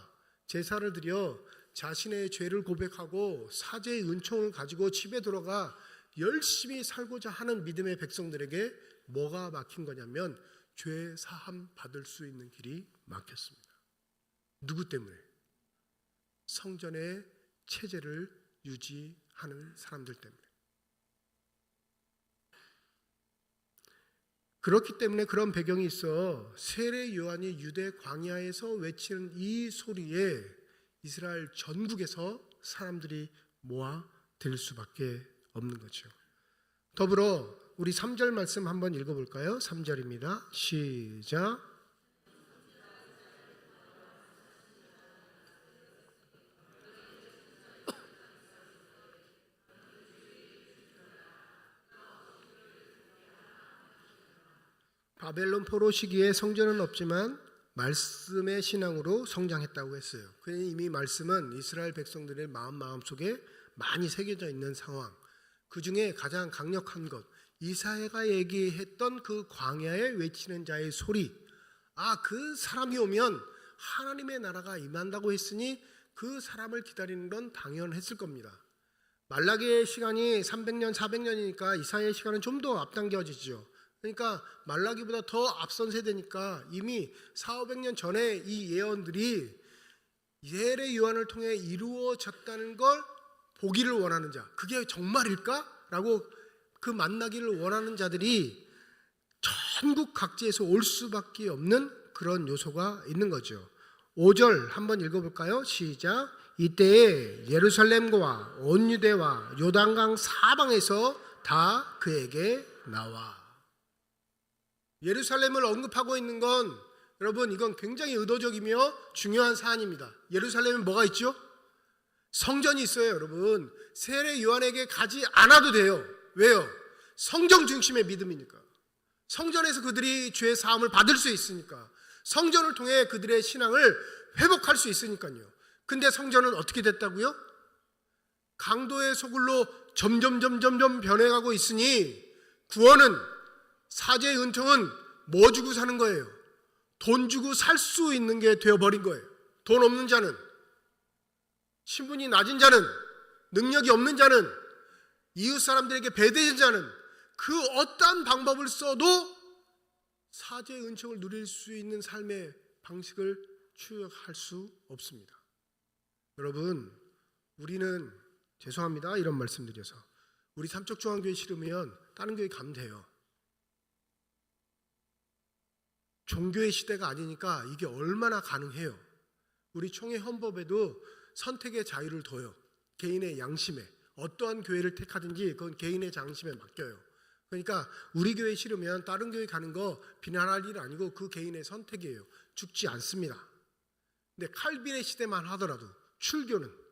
제사를 드려 자신의 죄를 고백하고 사죄의 은총을 가지고 집에 들어가 열심히 살고자 하는 믿음의 백성들에게 뭐가 막힌 거냐면 죄 사함 받을 수 있는 길이 막혔습니다. 누구 때문에? 성전의 체제를 유지하는 사람들 때문에. 그렇기 때문에 그런 배경이 있어 세례 요한이 유대 광야에서 외치는 이 소리에 이스라엘 전국에서 사람들이 모아들 수밖에 없는 거죠. 더불어 우리 3절 말씀 한번 읽어볼까요? 3절입니다. 시작. 바벨론 포로 시기에 성전은 없지만 말씀의 신앙으로 성장했다고 했어요. 그러니 이미 말씀은 이스라엘 백성들의 마음속에 많이 새겨져 있는 상황. 그 중에 가장 강력한 것, 이사야가 얘기했던 그 광야에 외치는 자의 소리. 그 사람이 오면 하나님의 나라가 임한다고 했으니 그 사람을 기다리는 건 당연했을 겁니다. 말라기의 시간이 300년, 400년이니까 이사야의 시간은 좀 더 앞당겨지죠. 그러니까 말라기보다 더 앞선 세대니까 이미 400~500년 전에 이 예언들이 세례 요한을 통해 이루어졌다는 걸 보기를 원하는 자, 그게 정말일까? 라고 그 만나기를 원하는 자들이 전국 각지에서 올 수밖에 없는 그런 요소가 있는 거죠. 5절 한번 읽어볼까요? 시작. 이때에 예루살렘과 온 유대와 요단강 사방에서 다 그에게 나와. 예루살렘을 언급하고 있는 건 여러분 이건 굉장히 의도적이며 중요한 사안입니다. 예루살렘에 뭐가 있죠? 성전이 있어요. 여러분 세례 요한에게 가지 않아도 돼요. 왜요? 성전 중심의 믿음이니까. 성전에서 그들이 죄 사함을 받을 수 있으니까. 성전을 통해 그들의 신앙을 회복할 수 있으니까요. 근데 성전은 어떻게 됐다고요? 강도의 소굴로 점점 변해가고 있으니 구원은, 사죄의 은총은 뭐 주고 사는 거예요? 돈 주고 살 수 있는 게 되어버린 거예요. 돈 없는 자는, 신분이 낮은 자는, 능력이 없는 자는, 이웃 사람들에게 배대된 자는 그 어떠한 방법을 써도 사죄의 은총을 누릴 수 있는 삶의 방식을 추격할 수 없습니다. 여러분, 우리는 죄송합니다. 이런 말씀드려서 우리 삼척중앙교회 싫으면 다른 교회 가면 돼요. 종교의 시대가 아니니까 이게 얼마나 가능해요. 우리 총회 헌법에도 선택의 자유를 둬요. 개인의 양심에. 어떠한 교회를 택하든지 그건 개인의 양심에 맡겨요. 그러니까 우리 교회 싫으면 다른 교회 가는 거 비난할 일 아니고 그 개인의 선택이에요. 죽지 않습니다. 근데 칼빈의 시대만 하더라도 출교는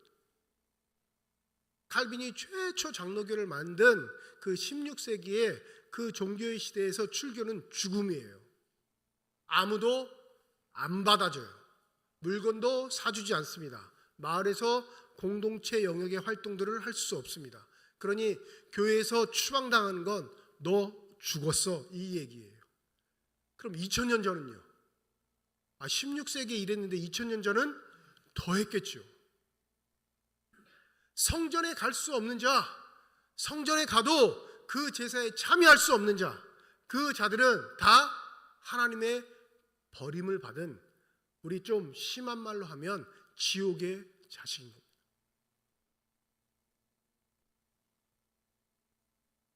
칼빈이 최초 장로교를 만든 그 16세기의 그 종교의 시대에서 출교는 죽음이에요. 아무도 안 받아줘요. 물건도 사주지 않습니다. 마을에서 공동체 영역의 활동들을 할 수 없습니다. 그러니 교회에서 추방당하는 건 너 죽었어 이 얘기예요. 그럼 2000년 전은요? 16세기에 이랬는데 2000년 전은 더 했겠죠. 성전에 갈 수 없는 자, 성전에 가도 그 제사에 참여할 수 없는 자, 그 자들은 다 하나님의 버림을 받은, 우리 좀 심한 말로 하면 지옥의 자식입니다.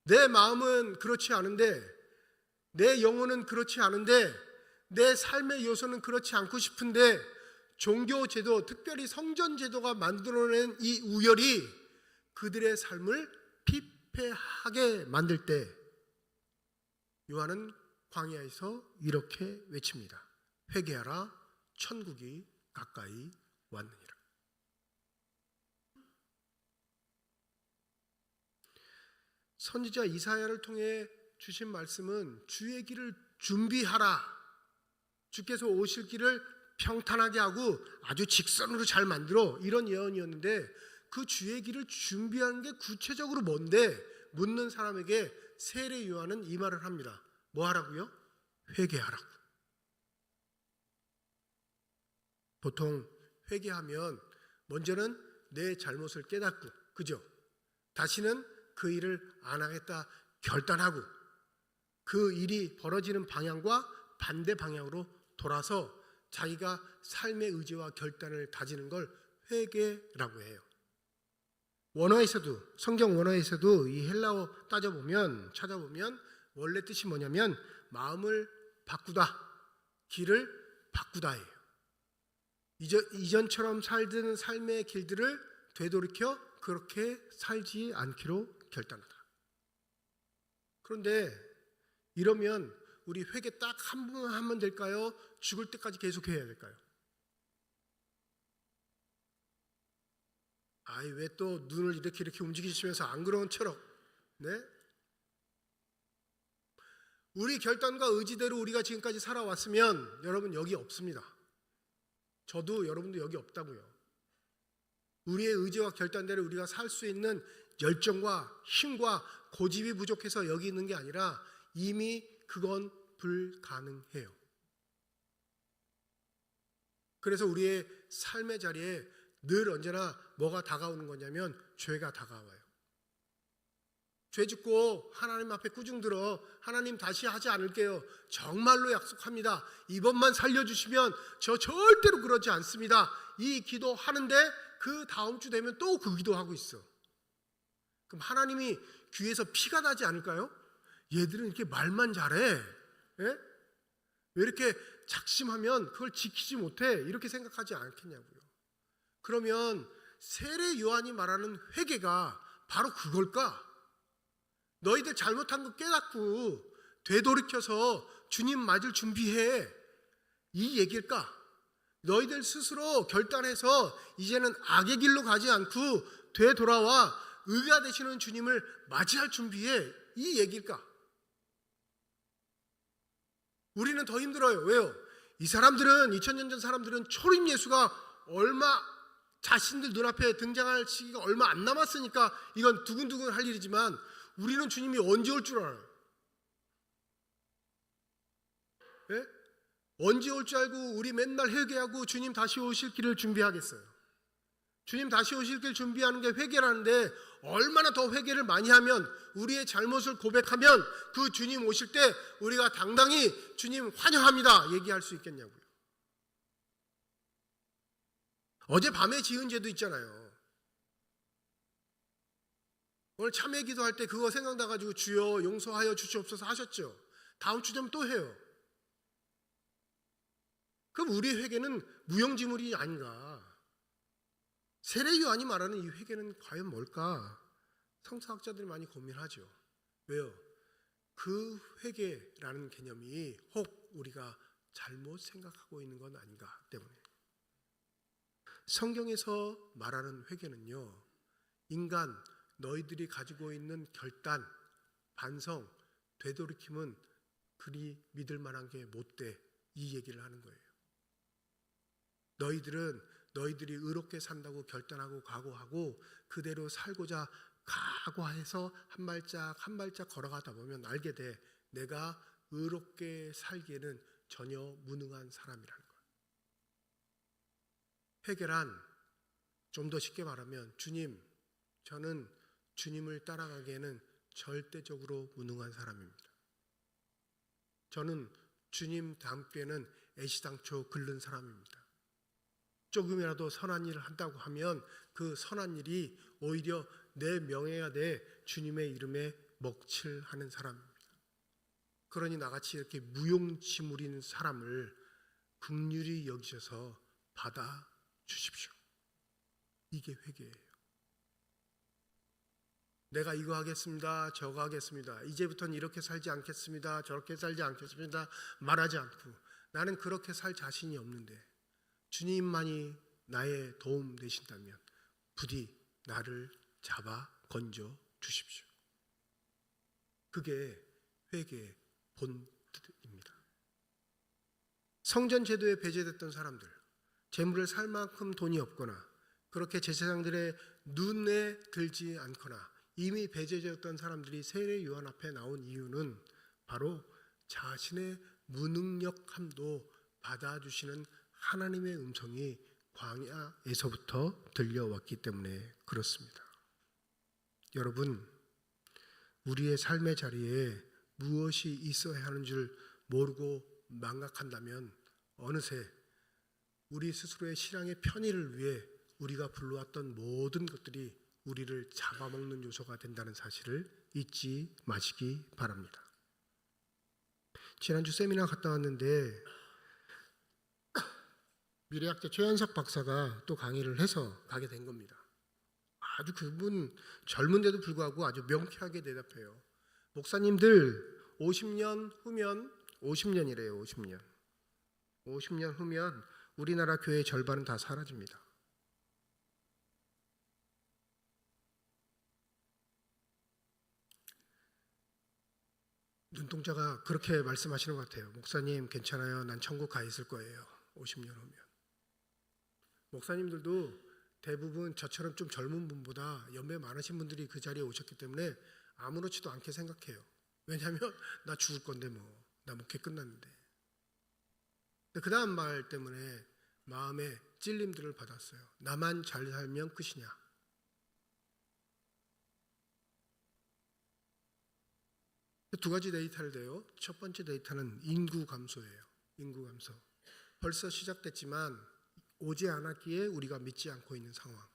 내 마음은 그렇지 않은데, 내 영혼은 그렇지 않은데, 내 삶의 요소는 그렇지 않고 싶은데, 종교 제도, 특별히 성전 제도가 만들어낸 이 우열이 그들의 삶을 피폐하게 만들 때 요한은 광야에서 이렇게 외칩니다. 회개하라, 천국이 가까이 왔느니라. 선지자 이사야를 통해 주신 말씀은 주의 길을 준비하라, 주께서 오실 길을 평탄하게 하고 아주 직선으로 잘 만들어, 이런 예언이었는데, 그 주의 길을 준비하는 게 구체적으로 뭔데 묻는 사람에게 세례 요한은 이 말을 합니다. 뭐 하라고요? 회개하라고. 보통 회개하면 먼저는 내 잘못을 깨닫고, 그죠? 다시는 그 일을 안 하겠다 결단하고, 그 일이 벌어지는 방향과 반대 방향으로 돌아서 자기가 삶의 의지와 결단을 다지는 걸 회개라고 해요. 원어에서도, 성경 원어에서도 이 헬라어 찾아보면 원래 뜻이 뭐냐면 마음을 바꾸다, 길을 바꾸다예요. 이전처럼 살던 삶의 길들을 되돌이켜 그렇게 살지 않기로 결단하다. 그런데 이러면 우리 회개 딱 한 번 하면 될까요? 죽을 때까지 계속 해야 될까요? 왜 또 눈을 이렇게 움직이시면서 안 그런 척? 네? 우리 결단과 의지대로 우리가 지금까지 살아왔으면 여러분 여기 없습니다. 저도 여러분도 여기 없다고요. 우리의 의지와 결단대로 우리가 살 수 있는 열정과 힘과 고집이 부족해서 여기 있는 게 아니라 이미 그건 불가능해요. 그래서 우리의 삶의 자리에 늘 언제나 뭐가 다가오는 거냐면 죄가 다가와요. 죄 짓고 하나님 앞에 꾸중 들어, 하나님 다시 하지 않을게요. 정말로 약속합니다. 이번만 살려주시면 저 절대로 그러지 않습니다. 이 기도 하는데 그 다음 주 되면 또 그 기도하고 있어. 그럼 하나님이 귀에서 피가 나지 않을까요? 얘들은 이렇게 말만 잘해. 예? 왜 이렇게 작심하면 그걸 지키지 못해? 이렇게 생각하지 않겠냐고요. 그러면 세례 요한이 말하는 회개가 바로 그걸까? 너희들 잘못한 거 깨닫고 되돌이켜서 주님 맞을 준비해, 이 얘기일까? 너희들 스스로 결단해서 이제는 악의 길로 가지 않고 되돌아와 의가 되시는 주님을 맞이할 준비해, 이 얘기일까? 우리는 더 힘들어요. 왜요? 이 사람들은, 2000년 전 사람들은 초림 예수가 얼마, 자신들 눈앞에 등장할 시기가 얼마 안 남았으니까 이건 두근두근 할 일이지만, 우리는 주님이 언제 올 줄 알아요? 예? 언제 올 줄 알고 우리 맨날 회개하고 주님 다시 오실 길을 준비하겠어요? 주님 다시 오실 길 준비하는 게 회개라는데, 얼마나 더 회개를 많이 하면, 우리의 잘못을 고백하면 그 주님 오실 때 우리가 당당히 주님 환영합니다 얘기할 수 있겠냐고요. 어젯밤에 지은 죄도 있잖아요. 오늘 참회 기도할 때 그거 생각나가지고 주여 용서하여 주시옵소서 하셨죠. 다음 주 되면 또 해요. 그럼 우리의 회개는 무용지물이 아닌가? 세례 요한이 말하는 이 회개는 과연 뭘까? 성서학자들이 많이 고민하죠. 왜요? 그 회개라는 개념이 혹 우리가 잘못 생각하고 있는 건 아닌가 때문에. 성경에서 말하는 회개는요, 인간 너희들이 가지고 있는 결단, 반성, 되돌이킴은 그리 믿을 만한 게 못 돼. 이 얘기를 하는 거예요. 너희들은 너희들이 의롭게 산다고 결단하고 각오하고 그대로 살고자 각오해서 한 발짝 한 발짝 걸어가다 보면 알게 돼. 내가 의롭게 살기에는 전혀 무능한 사람이라는 거예요. 회개란 좀 더 쉽게 말하면 주님, 저는 주님을 따라가기에는 절대적으로 무능한 사람입니다. 저는 주님 다음께는 애시당초 긁는 사람입니다. 조금이라도 선한 일을 한다고 하면 그 선한 일이 오히려 내 명예가 돼 주님의 이름에 먹칠하는 사람입니다. 그러니 나같이 이렇게 무용지물인 사람을 긍휼히 여기셔서 받아 주십시오. 이게 회개예요. 내가 이거 하겠습니다. 저거 하겠습니다. 이제부터는 이렇게 살지 않겠습니다. 저렇게 살지 않겠습니다. 말하지 않고 나는 그렇게 살 자신이 없는데 주님만이 나의 도움 되신다면 부디 나를 잡아 건져 주십시오. 그게 회개의 본뜻입니다. 성전 제도에 배제됐던 사람들, 재물을 살 만큼 돈이 없거나 그렇게 제사장들의 눈에 들지 않거나 이미 배제되었던 사람들이 세례 요한 앞에 나온 이유는 바로 자신의 무능력함도 받아주시는 하나님의 음성이 광야에서부터 들려왔기 때문에 그렇습니다. 여러분, 우리의 삶의 자리에 무엇이 있어야 하는 줄 모르고 망각한다면 어느새 우리 스스로의 신앙의 편의를 위해 우리가 불러왔던 모든 것들이 우리를 잡아먹는 요소가 된다는 사실을 잊지 마시기 바랍니다. 지난주 세미나 갔다 왔는데 미래학자 최현석 박사가 또 강의를 해서 가게 된 겁니다. 아주 그분 젊은데도 불구하고 아주 명쾌하게 대답해요. 목사님들 50년 후면 50년이래요. 50년 후면 우리나라 교회의 절반은 다 사라집니다. 눈동자가 그렇게 말씀하시는 것 같아요. 목사님 괜찮아요. 난 천국 가 있을 거예요. 50년 후면. 목사님들도 대부분 저처럼 좀 젊은 분보다 연배 많으신 분들이 그 자리에 오셨기 때문에 아무렇지도 않게 생각해요. 왜냐하면 나 죽을 건데 뭐. 나 목회 끝났는데. 그 다음 말 때문에 마음에 찔림들을 받았어요. 나만 잘 살면 끝이냐. 두 가지 데이터를 대요. 첫 번째 데이터는 인구 감소예요. 인구 감소. 벌써 시작됐지만 오지 않았기에 우리가 믿지 않고 있는 상황.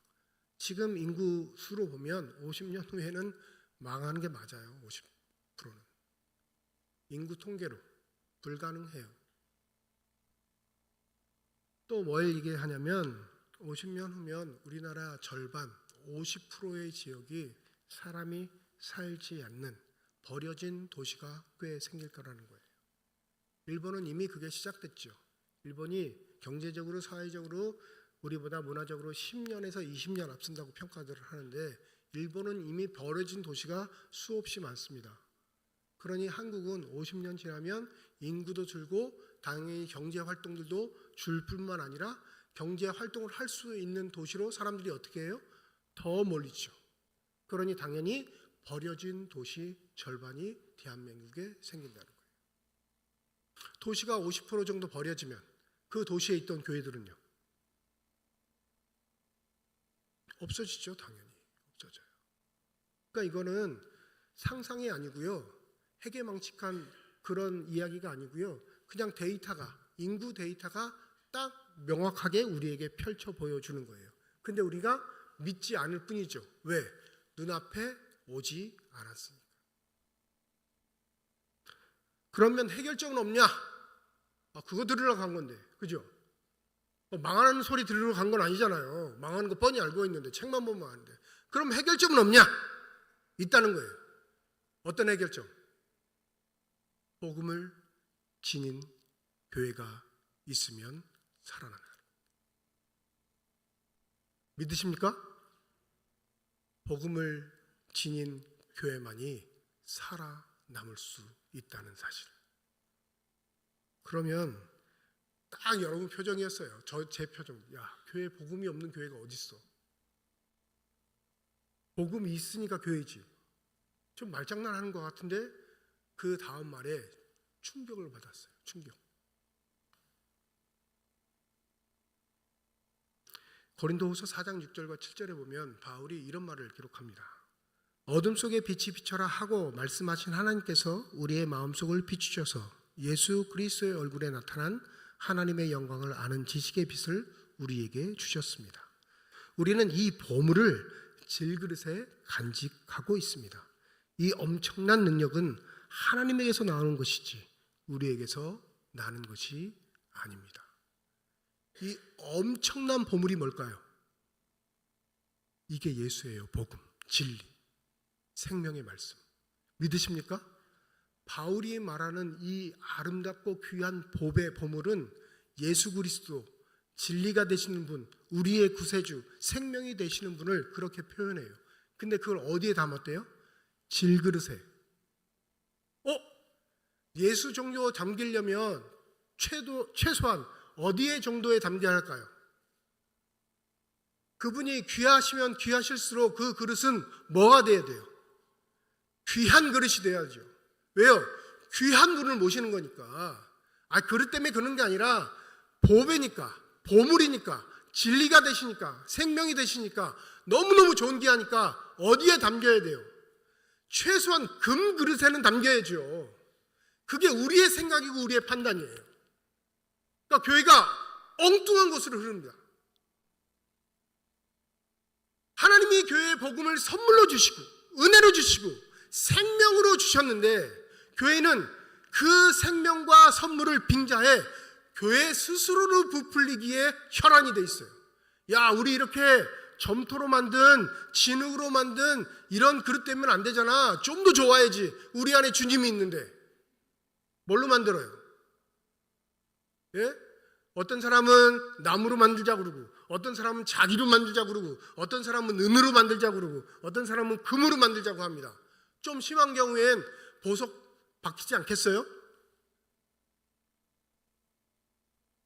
지금 인구 수로 보면 50년 후에는 망하는 게 맞아요. 50%는. 인구 통계로 불가능해요. 또 뭘 얘기하냐면 50년 후면 우리나라 절반 50%의 지역이 사람이 살지 않는 버려진 도시가 꽤 생길 거라는 거예요. 일본은 이미 그게 시작됐죠. 일본이 경제적으로 사회적으로 우리보다 문화적으로 10년에서 20년 앞선다고 평가들을 하는데 일본은 이미 버려진 도시가 수없이 많습니다. 그러니 한국은 50년 지나면 인구도 줄고 당연히 경제 활동들도 줄 뿐만 아니라 경제 활동을 할 수 있는 도시로 사람들이 어떻게 해요? 더 몰리죠. 그러니 당연히 버려진 도시 절반이 대한민국에 생긴다는 거예요. 도시가 50% 정도 버려지면 그 도시에 있던 교회들은요? 없어지죠. 당연히 없어져요. 그러니까 이거는 상상이 아니고요. 해괴망측한 그런 이야기가 아니고요. 그냥 데이터가 인구 데이터가 딱 명확하게 우리에게 펼쳐 보여주는 거예요. 근데 우리가 믿지 않을 뿐이죠. 왜? 눈앞에 오지 않았으니까. 그러면 해결점은 없냐? 그거 들으러 간 건데, 그죠? 망하는 소리 들으러 간 건 아니잖아요. 망하는 거 뻔히 알고 있는데 책만 보면 아는데. 그럼 해결점은 없냐? 있다는 거예요. 어떤 해결점? 복음을 지닌 교회가 있으면 살아나는. 믿으십니까? 복음을 지닌 교회만이 살아남을 수 있다는 사실. 그러면 딱 여러분 표정이었어요. 제 표정. 야, 교회 복음이 없는 교회가 어디 있어? 복음이 있으니까 교회지. 좀 말장난하는 것 같은데 그 다음 말에 충격을 받았어요. 충격. 고린도후서 4장 6절과 7절에 보면 바울이 이런 말을 기록합니다. 어둠 속에 빛이 비춰라 하고 말씀하신 하나님께서 우리의 마음속을 비추셔서 예수 그리스도의 얼굴에 나타난 하나님의 영광을 아는 지식의 빛을 우리에게 주셨습니다. 우리는 이 보물을 질그릇에 간직하고 있습니다. 이 엄청난 능력은 하나님에게서 나오는 것이지 우리에게서 나는 것이 아닙니다. 이 엄청난 보물이 뭘까요? 이게 예수예요. 복음, 진리, 생명의 말씀. 믿으십니까? 바울이 말하는 이 아름답고 귀한 복의 보물은 예수 그리스도, 진리가 되시는 분, 우리의 구세주, 생명이 되시는 분을 그렇게 표현해요. 근데 그걸 어디에 담았대요? 질그릇에. 예수 정도 담기려면 최소한 어디에 정도에 담겨야 할까요? 그분이 귀하시면 귀하실수록 그 그릇은 뭐가 돼야 돼요? 귀한 그릇이 돼야죠. 왜요? 귀한 분을 모시는 거니까. 그릇 때문에 그런 게 아니라 보배니까, 보물이니까, 진리가 되시니까, 생명이 되시니까, 너무너무 좋은 게 하니까 어디에 담겨야 돼요? 최소한 금 그릇에는 담겨야죠. 그게 우리의 생각이고 우리의 판단이에요. 그러니까 교회가 엉뚱한 곳으로 흐릅니다. 하나님이 교회의 복음을 선물로 주시고 은혜로 주시고 생명으로 주셨는데 교회는 그 생명과 선물을 빙자해 교회 스스로로 부풀리기에 혈안이 돼 있어요. 야, 우리 이렇게 점토로 만든, 진흙으로 만든 이런 그릇 되면 안 되잖아. 좀 더 좋아야지. 우리 안에 주님이 있는데. 뭘로 만들어요? 예? 어떤 사람은 나무로 만들자 그러고, 어떤 사람은 자기로 만들자 그러고, 어떤 사람은 은으로 만들자 그러고, 어떤 사람은 금으로 만들자고 합니다. 좀 심한 경우엔 보석 박히지 않겠어요?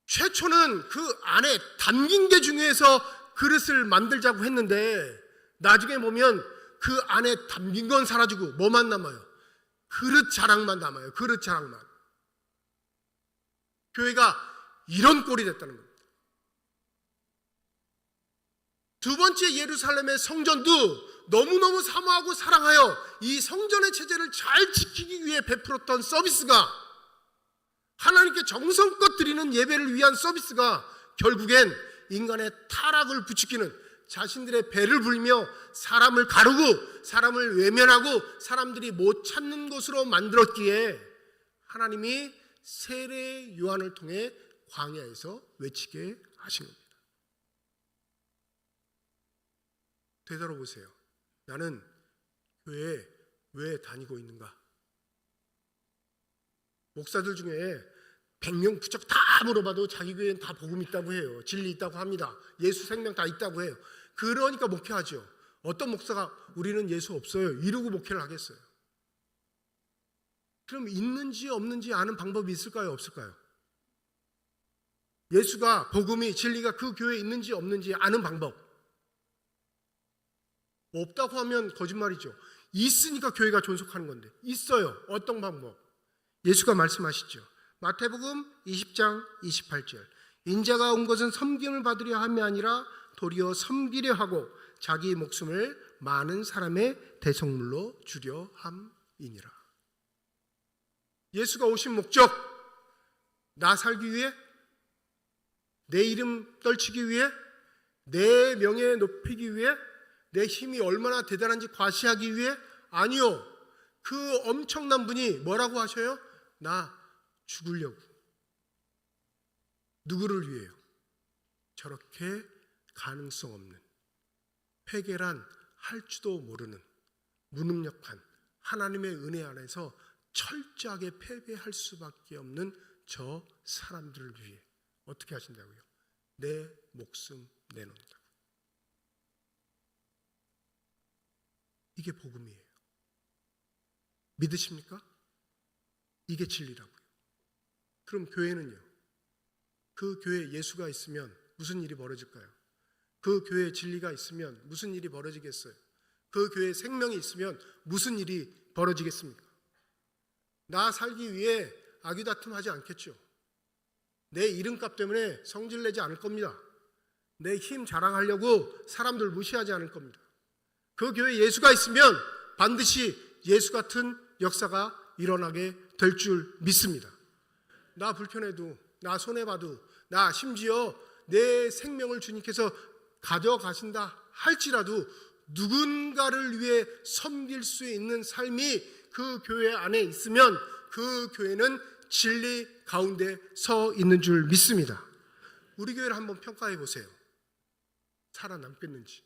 최초는 그 안에 담긴 게 중요해서 그릇을 만들자고 했는데 나중에 보면 그 안에 담긴 건 사라지고 뭐만 남아요? 그릇 자랑만 남아요. 그릇 자랑만. 교회가 이런 꼴이 됐다는 겁니다. 두 번째 예루살렘의 성전도 너무너무 사모하고 사랑하여 이 성전의 체제를 잘 지키기 위해 베풀었던 서비스가, 하나님께 정성껏 드리는 예배를 위한 서비스가 결국엔 인간의 타락을 부추기는, 자신들의 배를 불며 사람을 가르고 사람을 외면하고 사람들이 못 찾는 것으로 만들었기에 하나님이 세례 요한을 통해 광야에서 외치게 하신 겁니다. 되돌아보세요. 나는 교회에 왜 다니고 있는가? 목사들 중에 100명 부쩍 다 물어봐도 자기 교회는 다 복음 있다고 해요. 진리 있다고 합니다. 예수 생명 다 있다고 해요. 그러니까 목회하죠. 어떤 목사가 우리는 예수 없어요 이러고 목회를 하겠어요? 그럼 있는지 없는지 아는 방법이 있을까요? 없을까요? 예수가, 복음이, 진리가 그 교회에 있는지 없는지 아는 방법. 없다고 하면 거짓말이죠. 있으니까 교회가 존속하는 건데. 있어요. 어떤 방법? 예수가 말씀하시죠. 마태복음 20장 28절. 인자가 온 것은 섬김을 받으려 함이 아니라 도리어 섬기려 하고 자기 목숨을 많은 사람의 대속물로 주려 함이니라. 예수가 오신 목적, 나 살기 위해, 내 이름 떨치기 위해, 내 명예 높이기 위해, 내 힘이 얼마나 대단한지 과시하기 위해? 아니요. 그 엄청난 분이 뭐라고 하셔요? 나 죽으려고. 누구를 위해요? 저렇게 가능성 없는, 회개란 할 줄도 모르는 무능력한 하나님의 은혜 안에서 철저하게 패배할 수밖에 없는 저 사람들을 위해 어떻게 하신다고요? 내 목숨 내놓는다. 이게 복음이에요. 믿으십니까? 이게 진리라고요. 그럼 교회는요? 그 교회에 예수가 있으면 무슨 일이 벌어질까요? 그 교회에 진리가 있으면 무슨 일이 벌어지겠어요? 그 교회에 생명이 있으면 무슨 일이 벌어지겠습니까? 나 살기 위해 아귀다툼하지 않겠죠. 내 이름값 때문에 성질내지 않을 겁니다. 내 힘 자랑하려고 사람들 무시하지 않을 겁니다. 그 교회에 예수가 있으면 반드시 예수 같은 역사가 일어나게 될 줄 믿습니다. 나 불편해도, 나 손해봐도, 나 심지어 내 생명을 주님께서 가져가신다 할지라도 누군가를 위해 섬길 수 있는 삶이 그 교회 안에 있으면 그 교회는 진리 가운데 서 있는 줄 믿습니다. 우리 교회를 한번 평가해 보세요. 살아남겠는지.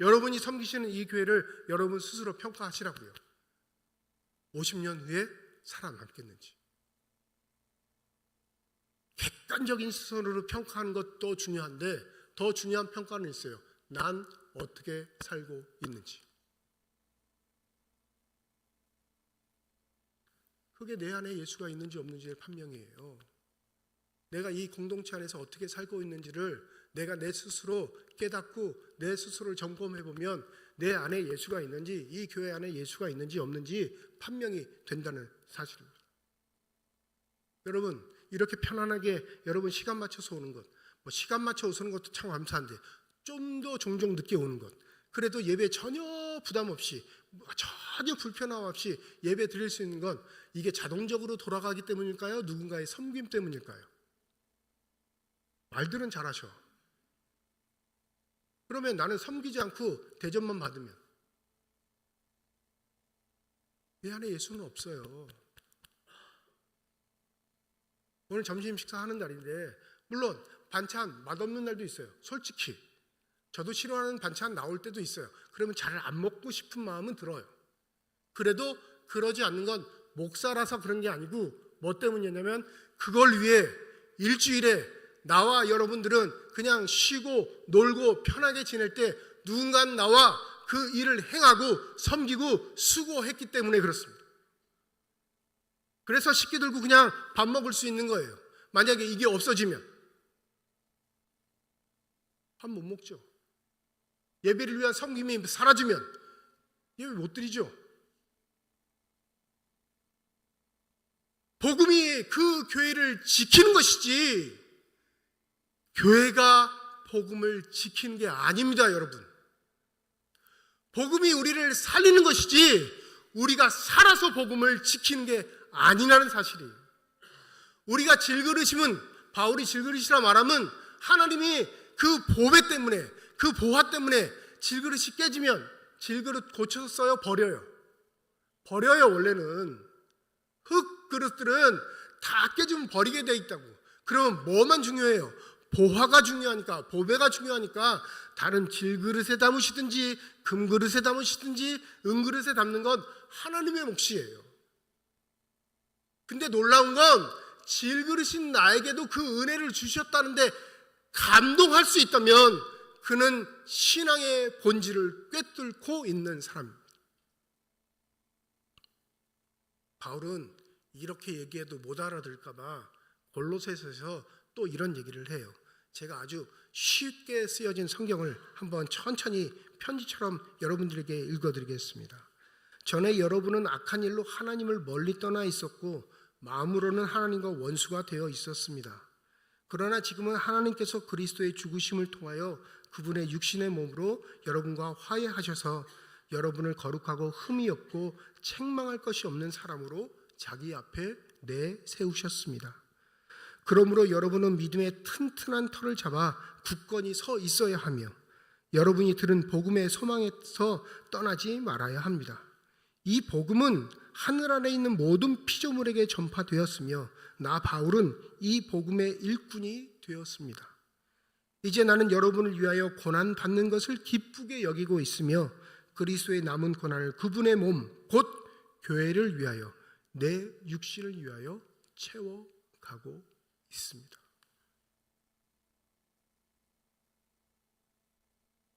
여러분이 섬기시는 이 교회를 여러분 스스로 평가하시라고요. 50년 후에 살아남겠는지. 객관적인 시선으로 평가하는 것도 중요한데 더 중요한 평가는 있어요. 난 어떻게 살고 있는지. 그게 내 안에 예수가 있는지 없는지의 판명이에요. 내가 이 공동체 안에서 어떻게 살고 있는지를 내가 내 스스로 깨닫고 내 스스로를 점검해 보면 내 안에 예수가 있는지, 이 교회 안에 예수가 있는지 없는지 판명이 된다는 사실입니다. 여러분, 이렇게 편안하게 여러분 시간 맞춰서 오는 것, 시간 맞춰 오는 것도 참 감사한데 좀 더 종종 늦게 오는 것, 그래도 예배 전혀 부담 없이, 전혀 불편함 없이 예배 드릴 수 있는 건 이게 자동적으로 돌아가기 때문일까요? 누군가의 섬김 때문일까요? 말들은 잘하셔. 그러면 나는 섬기지 않고 대접만 받으면 내 안에 예수는 없어요. 오늘 점심 식사하는 날인데 물론 반찬 맛없는 날도 있어요. 솔직히 저도 싫어하는 반찬 나올 때도 있어요. 그러면 잘 안 먹고 싶은 마음은 들어요. 그래도 그러지 않는 건 목사라서 그런 게 아니고 뭐 때문이냐면 그걸 위해 일주일에 나와 여러분들은 그냥 쉬고 놀고 편하게 지낼 때 누군가는 나와 그 일을 행하고 섬기고 수고했기 때문에 그렇습니다. 그래서 식기 들고 그냥 밥 먹을 수 있는 거예요. 만약에 이게 없어지면 밥 못 먹죠. 예배를 위한 섬김이 사라지면 예배 못 드리죠. 복음이 그 교회를 지키는 것이지 교회가 복음을 지키는 게 아닙니다, 여러분. 복음이 우리를 살리는 것이지 우리가 살아서 복음을 지키는 게 아니라는 사실이에요. 우리가 질그릇이면, 바울이 질그릇이라 말하면 하나님이 그 보배 때문에, 그 보화 때문에 질그릇이 깨지면 질그릇 고쳐서 써요, 버려요? 버려요. 원래는 흙 그릇들은 다 깨지면 버리게 돼 있다고. 그러면 뭐만 중요해요? 보화가 중요하니까, 보배가 중요하니까 다른 질그릇에 담으시든지 금그릇에 담으시든지 은그릇에 담는 건 하나님의 몫이에요. 근데 놀라운 건 질그릇인 나에게도 그 은혜를 주셨다는데 감동할 수 있다면 그는 신앙의 본질을 꿰뚫고 있는 사람입니다. 바울은 이렇게 얘기해도 못 알아들을까 봐 골로새서에서 또 이런 얘기를 해요. 제가 아주 쉽게 쓰여진 성경을 한번 천천히 편지처럼 여러분들에게 읽어드리겠습니다. 전에 여러분은 악한 일로 하나님을 멀리 떠나 있었고 마음으로는 하나님과 원수가 되어 있었습니다. 그러나 지금은 하나님께서 그리스도의 죽으심을 통하여 그분의 육신의 몸으로 여러분과 화해하셔서 여러분을 거룩하고 흠이 없고 책망할 것이 없는 사람으로 자기 앞에 내세우셨습니다. 그러므로 여러분은 믿음의 튼튼한 터를 잡아 굳건히 서 있어야 하며 여러분이 들은 복음의 소망에서 떠나지 말아야 합니다. 이 복음은 하늘 아래 있는 모든 피조물에게 전파되었으며 나 바울은 이 복음의 일꾼이 되었습니다. 이제 나는 여러분을 위하여 고난 받는 것을 기쁘게 여기고 있으며 그리스도의 남은 고난을 그분의 몸 곧 교회를 위하여 내 육신을 위하여 채워가고 있습니다.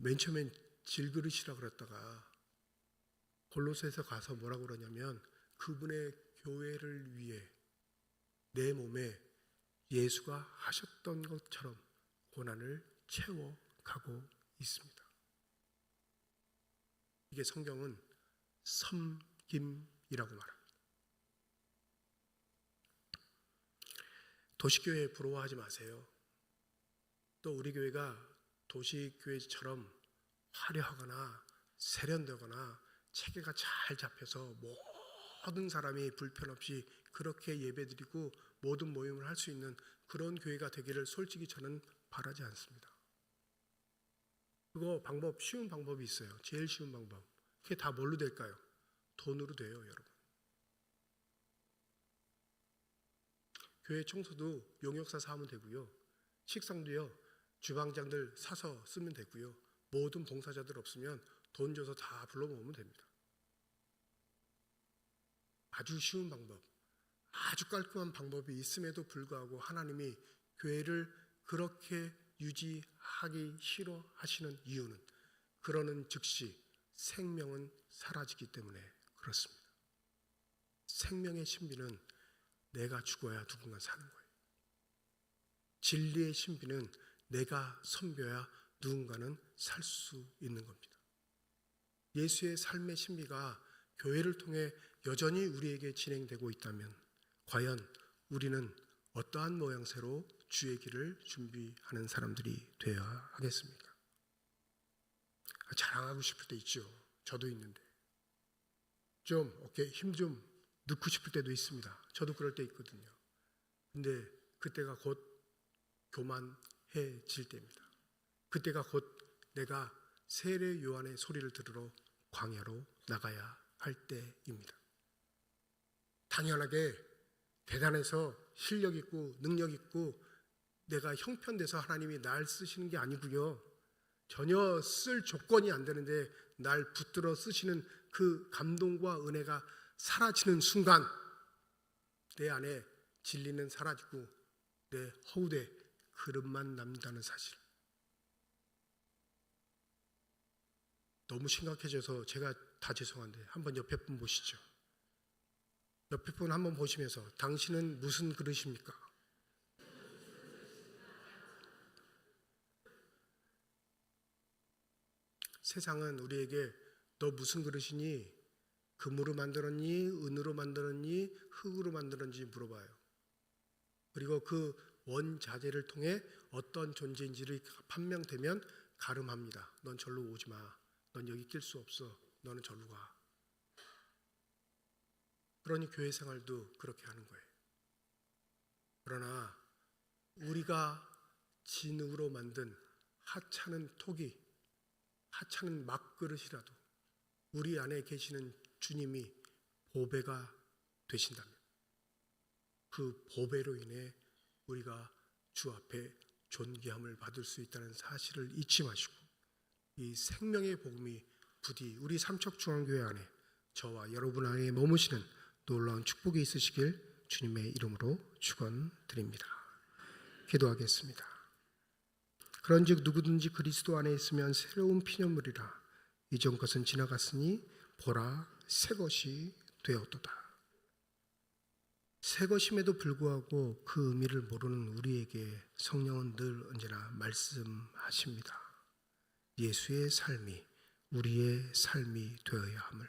맨 처음엔 질그릇이라 그랬다가 골로새서 가서 뭐라고 그러냐면 그분의 교회를 위해 내 몸에 예수가 하셨던 것처럼 고난을 채워가고 있습니다. 이게 성경은 섬김이라고 말합니다. 도시교회 부러워하지 마세요. 또 우리 교회가 도시교회처럼 화려하거나 세련되거나 체계가 잘 잡혀서 모든 사람이 불편 없이 그렇게 예배드리고 모든 모임을 할 수 있는 그런 교회가 되기를 솔직히 저는 바라지 않습니다. 그거 방법, 쉬운 방법이 있어요. 제일 쉬운 방법. 그게 다 뭘로 될까요? 돈으로 돼요, 여러분. 교회 청소도 용역사 사면 되고요. 식상도요, 주방장들 사서 쓰면 되고요. 모든 봉사자들 없으면 돈 줘서 다 불러 모으면 됩니다. 아주 쉬운 방법, 아주 깔끔한 방법이 있음에도 불구하고 하나님이 교회를 그렇게 유지하기 싫어하시는 이유는 그러는 즉시 생명은 사라지기 때문에 그렇습니다. 생명의 신비는 내가 죽어야 누군가 사는 거예요. 진리의 신비는 내가 섬겨야 누군가는 살 수 있는 겁니다. 예수의 삶의 신비가 교회를 통해 여전히 우리에게 진행되고 있다면 과연 우리는 어떠한 모양새로 주의 길을 준비하는 사람들이 되어야 하겠습니까? 자랑하고 싶을 때 있죠. 저도 있는데 좀 어깨 힘 좀 넣고 싶을 때도 있습니다. 저도 그럴 때 있거든요. 근데 그때가 곧 교만해질 때입니다. 그때가 곧 내가 세례 요한의 소리를 들으러 광야로 나가야 할 때입니다. 당연하게 대단해서 실력 있고 능력 있고 내가 형편돼서 하나님이 날 쓰시는 게 아니고요. 전혀 쓸 조건이 안 되는데 날 붙들어 쓰시는 그 감동과 은혜가 사라지는 순간 내 안에 진리는 사라지고 내 허우대 그릇만 남는다는 사실. 너무 심각해져서 제가 다 죄송한데 한번 옆에 분 보시죠. 옆에 분 한번 보시면서 당신은 무슨 그릇입니까? 세상은 우리에게 너 무슨 그릇이니? 금으로 만들었니? 은으로 만들었니? 흙으로 만들었니? 물어봐요. 그리고 그 원자재를 통해 어떤 존재인지를 판명되면 가름합니다. 넌 절로 오지 마. 넌 여기 낄 수 없어. 너는 절로 가. 그러니 교회 생활도 그렇게 하는 거예요. 그러나 우리가 진흙으로 만든 하찮은 토기, 하찮은 막그릇이라도 우리 안에 계시는 주님이 보배가 되신다면 그 보배로 인해 우리가 주 앞에 존귀함을 받을 수 있다는 사실을 잊지 마시고 이 생명의 복음이 부디 우리 삼척중앙교회 안에 저와 여러분 안에 머무시는 놀라운 축복이 있으시길 주님의 이름으로 축원드립니다. 기도하겠습니다. 그런즉 누구든지 그리스도 안에 있으면 새로운 피조물이라 이전 것은 지나갔으니 보라 새 것이 되었도다. 새 것임에도 불구하고 그 의미를 모르는 우리에게 성령은 늘 언제나 말씀하십니다. 예수의 삶이 우리의 삶이 되어야 함을.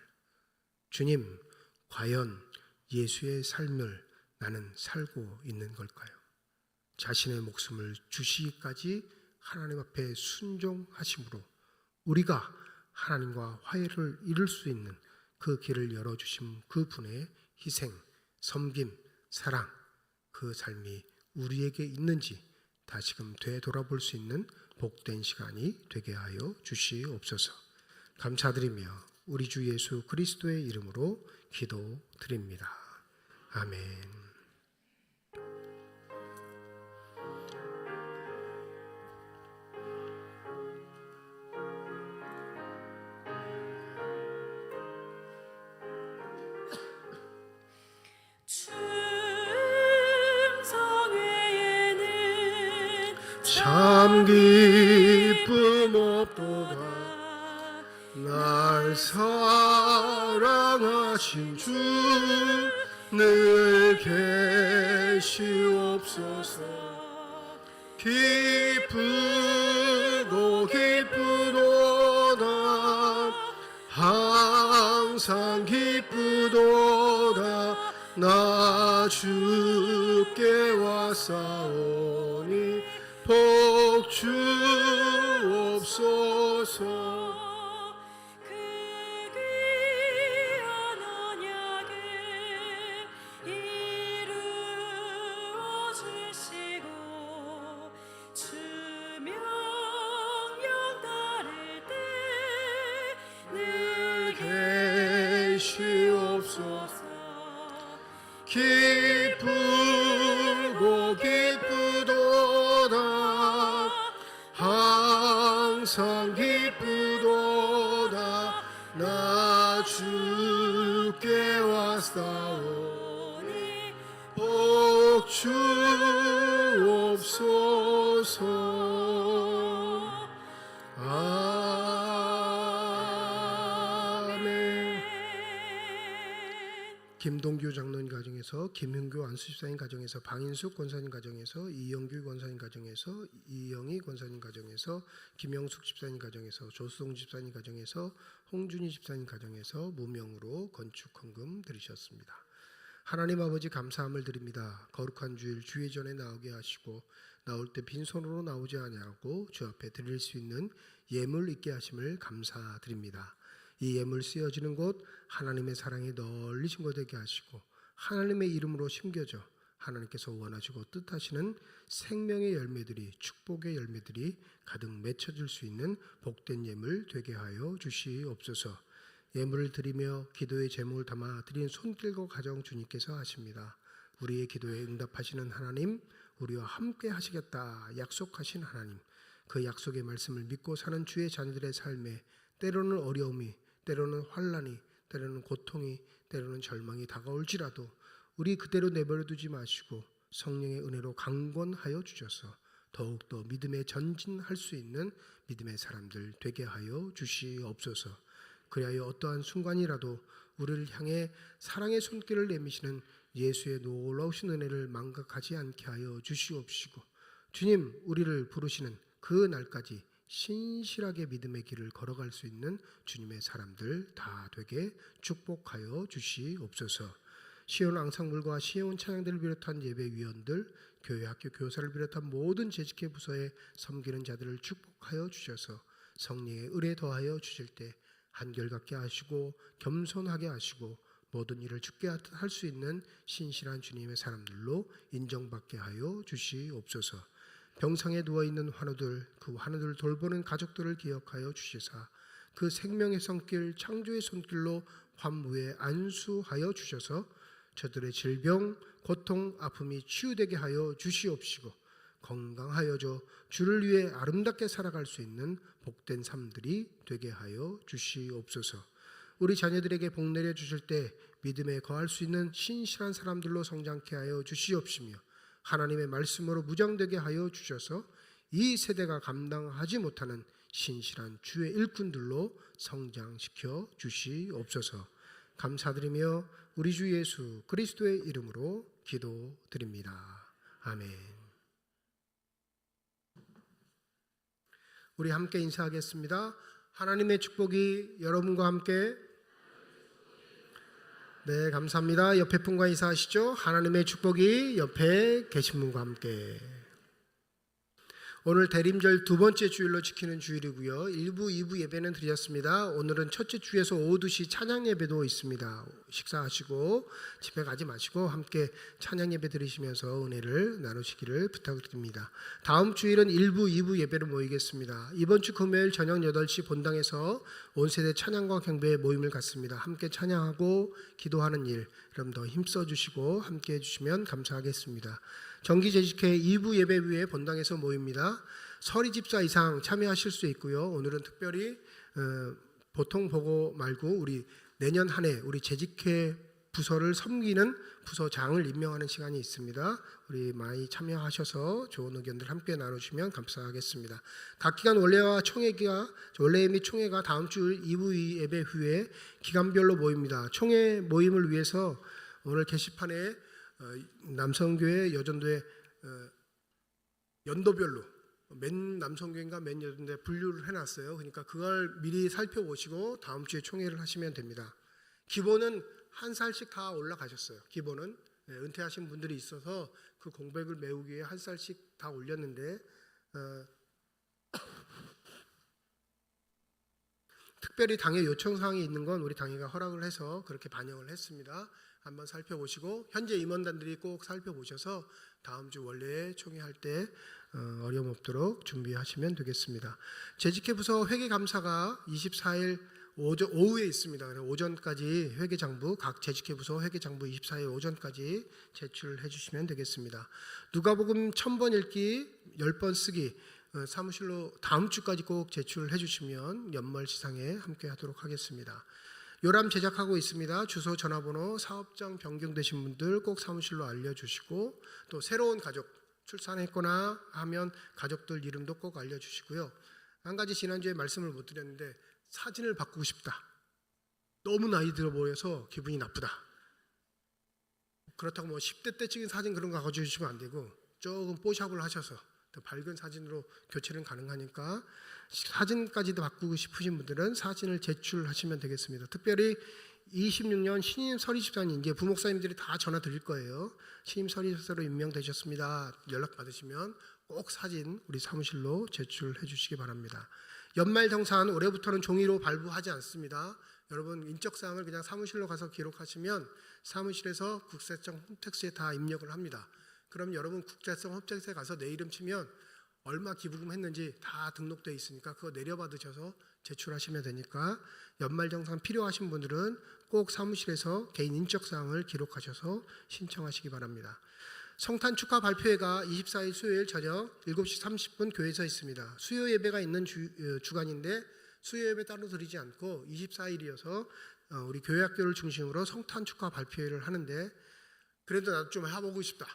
주님, 과연 예수의 삶을 나는 살고 있는 걸까요? 자신의 목숨을 주시기까지 하나님 앞에 순종하심으로 우리가 하나님과 화해를 이룰 수 있는 그 길을 열어주신 그 분의 희생, 섬김, 사랑, 그 삶이 우리에게 있는지 다시금 되돌아볼 수 있는 복된 시간이 되게 하여 주시옵소서. 감사드리며 우리 주 예수 그리스도의 이름으로 기도드립니다. 아멘. 충성회에는 참 깊은 기쁨 없도다. 날 사랑하신 주 늘 계시옵소서. 기쁘고 기쁘도다. 항상 기쁘도다. 나 주께 왔사오니 복 주옵소서. 그 귀한 언약을 이루어 주시고 주 명령 따를 때 늘 계시옵소서. 기쁘고 기쁘도다. 항상 기쁘도다. 나 주께 왔사오니 복 주옵소서. 아멘. 김동규 장로님 가정에서, 김윤규 안수집사님 가정에서, 방인숙 권사님 가정에서, 이영규 권사님 가정에서, 이영희 권사님 가정에서, 김영숙 집사님 가정에서, 조수홍 집사님 가정에서, 홍준희 집사님 가정에서 무명으로 건축 헌금 드리셨습니다. 하나님 아버지 감사함을 드립니다. 거룩한 주일 주의 전에 나오게 하시고 나올 때 빈손으로 나오지 아니하고 주 앞에 드릴 수 있는 예물 있게 하심을 감사드립니다. 이 예물 쓰여지는 곳 하나님의 사랑이 널리신 곳 되게 하시고 하나님의 이름으로 심겨져 하나님께서 원하시고 뜻하시는 생명의 열매들이, 축복의 열매들이 가득 맺혀질 수 있는 복된 예물 되게 하여 주시옵소서. 예물을 드리며 기도의 제목을 담아 드린 손길과 가정 주님께서 하십니다. 우리의 기도에 응답하시는 하나님, 우리와 함께 하시겠다 약속하신 하나님, 그 약속의 말씀을 믿고 사는 주의 자녀들의 삶에 때로는 어려움이, 때로는 환난이, 때로는 고통이, 때로는 절망이 다가올지라도 우리 그대로 내버려두지 마시고 성령의 은혜로 강권하여 주셔서 더욱더 믿음에 전진할 수 있는 믿음의 사람들 되게 하여 주시옵소서. 그리하여 어떠한 순간이라도 우리를 향해 사랑의 손길을 내미시는 예수의 놀라우신 은혜를 망각하지 않게 하여 주시옵시고, 주님 우리를 부르시는 그 날까지 신실하게 믿음의 길을 걸어갈 수 있는 주님의 사람들 다 되게 축복하여 주시옵소서. 시온 앙상블과 시온 찬양들을 비롯한 예배위원들, 교회 학교 교사를 비롯한 모든 재직회 부서에 섬기는 자들을 축복하여 주셔서 성령의 의뢰 더하여 주실 때 한결같게 하시고 겸손하게 하시고 모든 일을 주께 할 수 있는 신실한 주님의 사람들로 인정받게 하여 주시옵소서. 병상에 누워있는 환우들, 그 환우들 돌보는 가족들을 기억하여 주시사 그 생명의 손길, 창조의 손길로 환무에 안수하여 주셔서 저들의 질병, 고통, 아픔이 치유되게 하여 주시옵시고 건강하여져 주를 위해 아름답게 살아갈 수 있는 복된 삶들이 되게 하여 주시옵소서. 우리 자녀들에게 복 내려 주실 때 믿음에 거할 수 있는 신실한 사람들로 성장케 하여 주시옵시며 하나님의 말씀으로 무장되게 하여 주셔서 이 세대가 감당하지 못하는 신실한 주의 일꾼들로 성장시켜 주시옵소서. 감사드리며 우리 주 예수 그리스도의 이름으로 기도드립니다. 아멘. 우리 함께 인사하겠습니다. 하나님의 축복이 여러분과 함께. 네, 감사합니다. 옆에 분과 인사하시죠. 하나님의 축복이 옆에 계신 분과 함께. 오늘 대림절 두 번째 주일로 지키는 주일이고요. 1부, 2부 예배는 드렸습니다. 오늘은 첫째 주에서 오후 2시 찬양 예배도 있습니다. 식사하시고 집에 가지 마시고 함께 찬양 예배 드리시면서 은혜를 나누시기를 부탁드립니다. 다음 주일은 1부, 2부 예배로 모이겠습니다. 이번 주 금요일 저녁 8시 본당에서 온 세대 찬양과 경배의 모임을 갖습니다. 함께 찬양하고 기도하는 일 그럼 더 힘써 주시고 함께 해주시면 감사하겠습니다. 정기재직회 2부 예배 위에 본당에서 모입니다. 서리 집사 이상 참여하실 수 있고요. 오늘은 특별히 보통 보고 말고 우리 내년 한 해 우리 재직회 부서를 섬기는 부서장을 임명하는 시간이 있습니다. 우리 많이 참여하셔서 좋은 의견들 함께 나누시면 감사하겠습니다. 각 기관 원래 및 총회가 다음 주 2부 예배 후에 기간별로 모입니다. 총회 모임을 위해서 오늘 게시판에 남성교회, 여전도회 연도별로 맨 남성교회인가 맨 여전도회 분류를 해놨어요. 그러니까 그걸 미리 살펴보시고 다음 주에 총회를 하시면 됩니다. 기본은 한 살씩 다 올라가셨어요. 기본은 은퇴하신 분들이 있어서 그 공백을 메우기 위해 한 살씩 다 올렸는데 특별히 당의 요청사항이 있는 건 우리 당회가 허락을 해서 그렇게 반영을 했습니다. 한번 살펴보시고 현재 임원단들이 꼭 살펴보셔서 다음 주 원래 총회할 때 어려움 없도록 준비하시면 되겠습니다. 재직회 부서 회계감사가 24일 오후에 있습니다. 오전까지 회계장부, 각 재직회 부서 회계장부 24일 오전까지 제출해 주시면 되겠습니다. 누가복음 1000번 읽기, 10번 쓰기 사무실로 다음 주까지 꼭 제출해 주시면 연말 시상에 함께 하도록 하겠습니다. 요람 제작하고 있습니다. 주소, 전화번호, 사업장 변경되신 분들 꼭 사무실로 알려주시고 또 새로운 가족 출산했거나 하면 가족들 이름도 꼭 알려주시고요. 한 가지 지난주에 말씀을 못 드렸는데 사진을 바꾸고 싶다. 너무 나이 들어 보여서 기분이 나쁘다. 그렇다고 뭐 10대 때 찍은 사진 그런 거 가져주시면 안 되고 조금 뽀샵을 하셔서 더 밝은 사진으로 교체는 가능하니까 사진까지도 바꾸고 싶으신 분들은 사진을 제출하시면 되겠습니다. 특별히 26년 신임 서리집사님 이제 부목사님들이 다 전화 드릴 거예요. 신임 서리집사로 임명되셨습니다. 연락 받으시면 꼭 사진 우리 사무실로 제출해 주시기 바랍니다. 연말정산 올해부터는 종이로 발부하지 않습니다. 여러분 인적사항을 그냥 사무실로 가서 기록하시면 사무실에서 국세청 홈택스에 다 입력을 합니다. 그럼 여러분 국세청 홈택스에 가서 내 이름 치면 얼마 기부금 했는지 다 등록되어 있으니까 그거 내려받으셔서 제출하시면 되니까 연말정산 필요하신 분들은 꼭 사무실에서 개인 인적사항을 기록하셔서 신청하시기 바랍니다. 성탄 축하 발표회가 24일 수요일 저녁 7시 30분 교회에서 있습니다. 수요 예배가 있는 주간인데 수요 예배 따로 드리지 않고 24일이어서 우리 교회학교를 중심으로 성탄 축하 발표회를 하는데 그래도 나도 좀 해보고 싶다.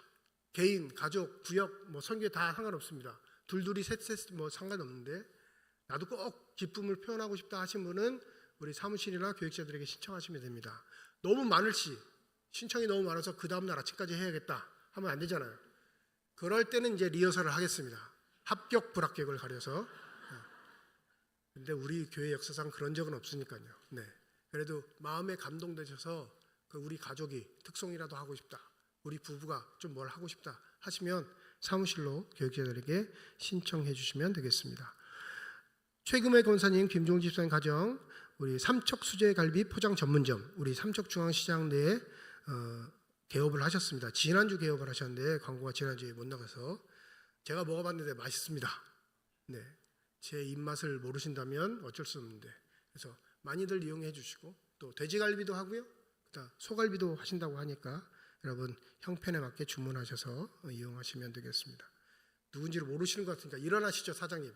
개인, 가족, 구역, 뭐 선교 다 상관없습니다. 둘둘이 셋 뭐 상관없는데 나도 꼭 기쁨을 표현하고 싶다 하신 분은 우리 사무실이나 교육자들에게 신청하시면 됩니다. 너무 많을시 신청이 너무 많아서 그 다음날 아침까지 해야겠다 하면 안 되잖아요. 그럴 때는 이제 리허설을 하겠습니다. 합격 불합격을 가려서. 근데 우리 교회 역사상 그런 적은 없으니까요. 네. 그래도 마음에 감동되셔서 그 우리 가족이 특송이라도 하고 싶다. 우리 부부가 좀 뭘 하고 싶다 하시면 사무실로 교육자들에게 신청해 주시면 되겠습니다. 최금의 권사님, 김종훈 집사님 가정 우리 삼척 수제 갈비 포장 전문점 우리 삼척중앙시장 내에 개업을 하셨습니다. 지난주 개업을 하셨는데 광고가 지난주에 못 나가서 제가 먹어봤는데 맛있습니다. 네, 제 입맛을 모르신다면 어쩔 수 없는데 그래서 많이들 이용해 주시고 또 돼지갈비도 하고요. 그다음 소갈비도 하신다고 하니까 여러분 형편에 맞게 주문하셔서 이용하시면 되겠습니다. 누군지를 모르시는 것 같으니까 일어나시죠. 사장님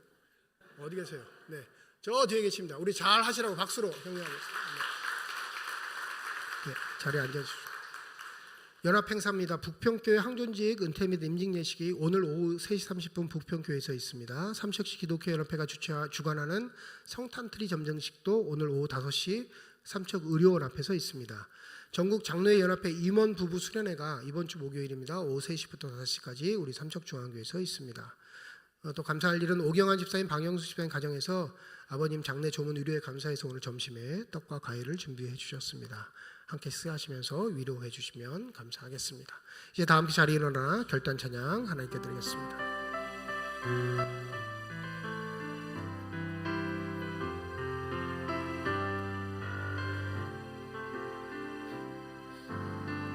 어디 계세요? 네, 저 뒤에 계십니다. 우리 잘 하시라고 박수로 격려하겠습니다. 네, 자리에 앉아주시죠. 연합행사입니다. 북평교회 항존직 은퇴 및 임직 예식이 오늘 오후 3시 30분 북평교회에서 있습니다. 삼척시 기독교연합회가 주관하는 성탄트리 점정식도 오늘 오후 5시 삼척의료원 앞에서 있습니다. 전국 장로회 연합회 임원 부부 수련회가 이번 주 목요일입니다. 오후 3시부터 5시까지 우리 삼척중앙교회에서 있습니다. 또 감사할 일은 오경환 집사님, 방영수 집사님 가정에서 아버님 장례 조문 의료에 감사해서 오늘 점심에 떡과 과일을 준비해 주셨습니다. 함께 쓰하시면서 위로해 주시면 감사하겠습니다. 이제 다 함께 자리에 일어나 결단 찬양 하나님께 드리겠습니다.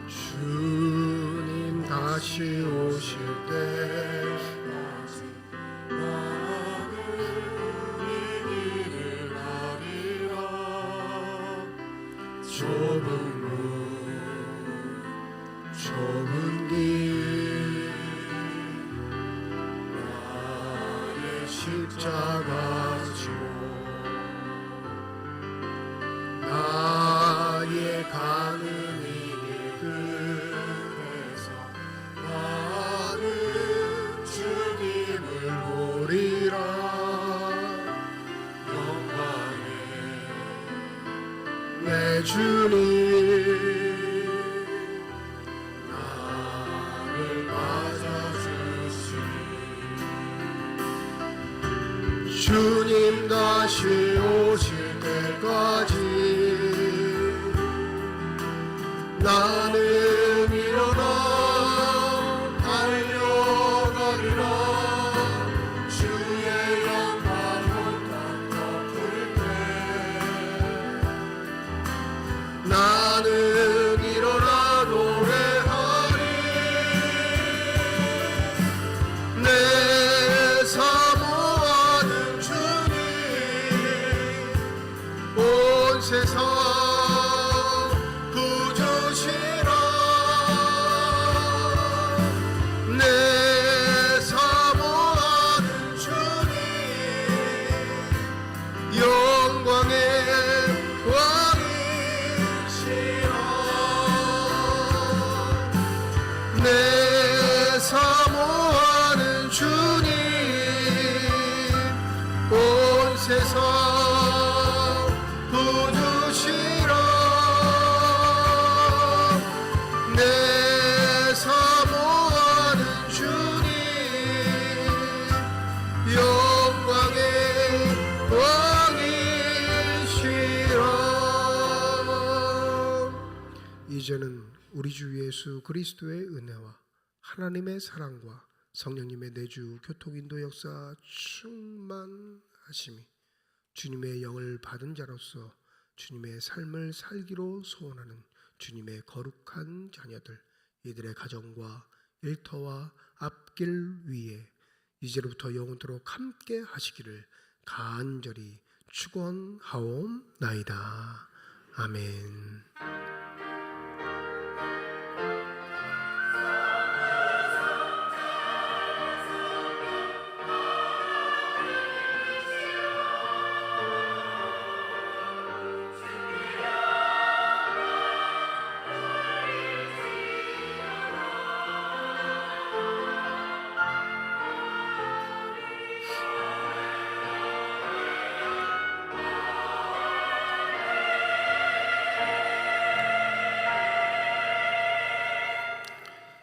주님 다시 오실 때 좁은 길 나의 십자가 지고 나의 가는 일이 내 주님 나를 맞아주시니 주님 다시 오실 때까지 나는 일어나 달려가리라 주의 영광을 덮을 때 나는 일어나 노래하리 내 사모하는 주님 온 세상 구주시라 내 사모하는 주님 영광의 왕이시라 내 사모하는 주님 온 세상 구주시라 내 사모하는 주님 영광의 왕이시라. 이제는 우리 주 예수 그리스도의 은혜와 하나님의 사랑과 성령님의 내주 교통인도 역사 충만하심이 주님의 영을 받은 자로서 주님의 삶을 살기로 소원하는 주님의 거룩한 자녀들 이들의 가정과 일터와 앞길 위에 이제로부터 영원토록 함께 하시기를 간절히 축원하옵나이다. 아멘.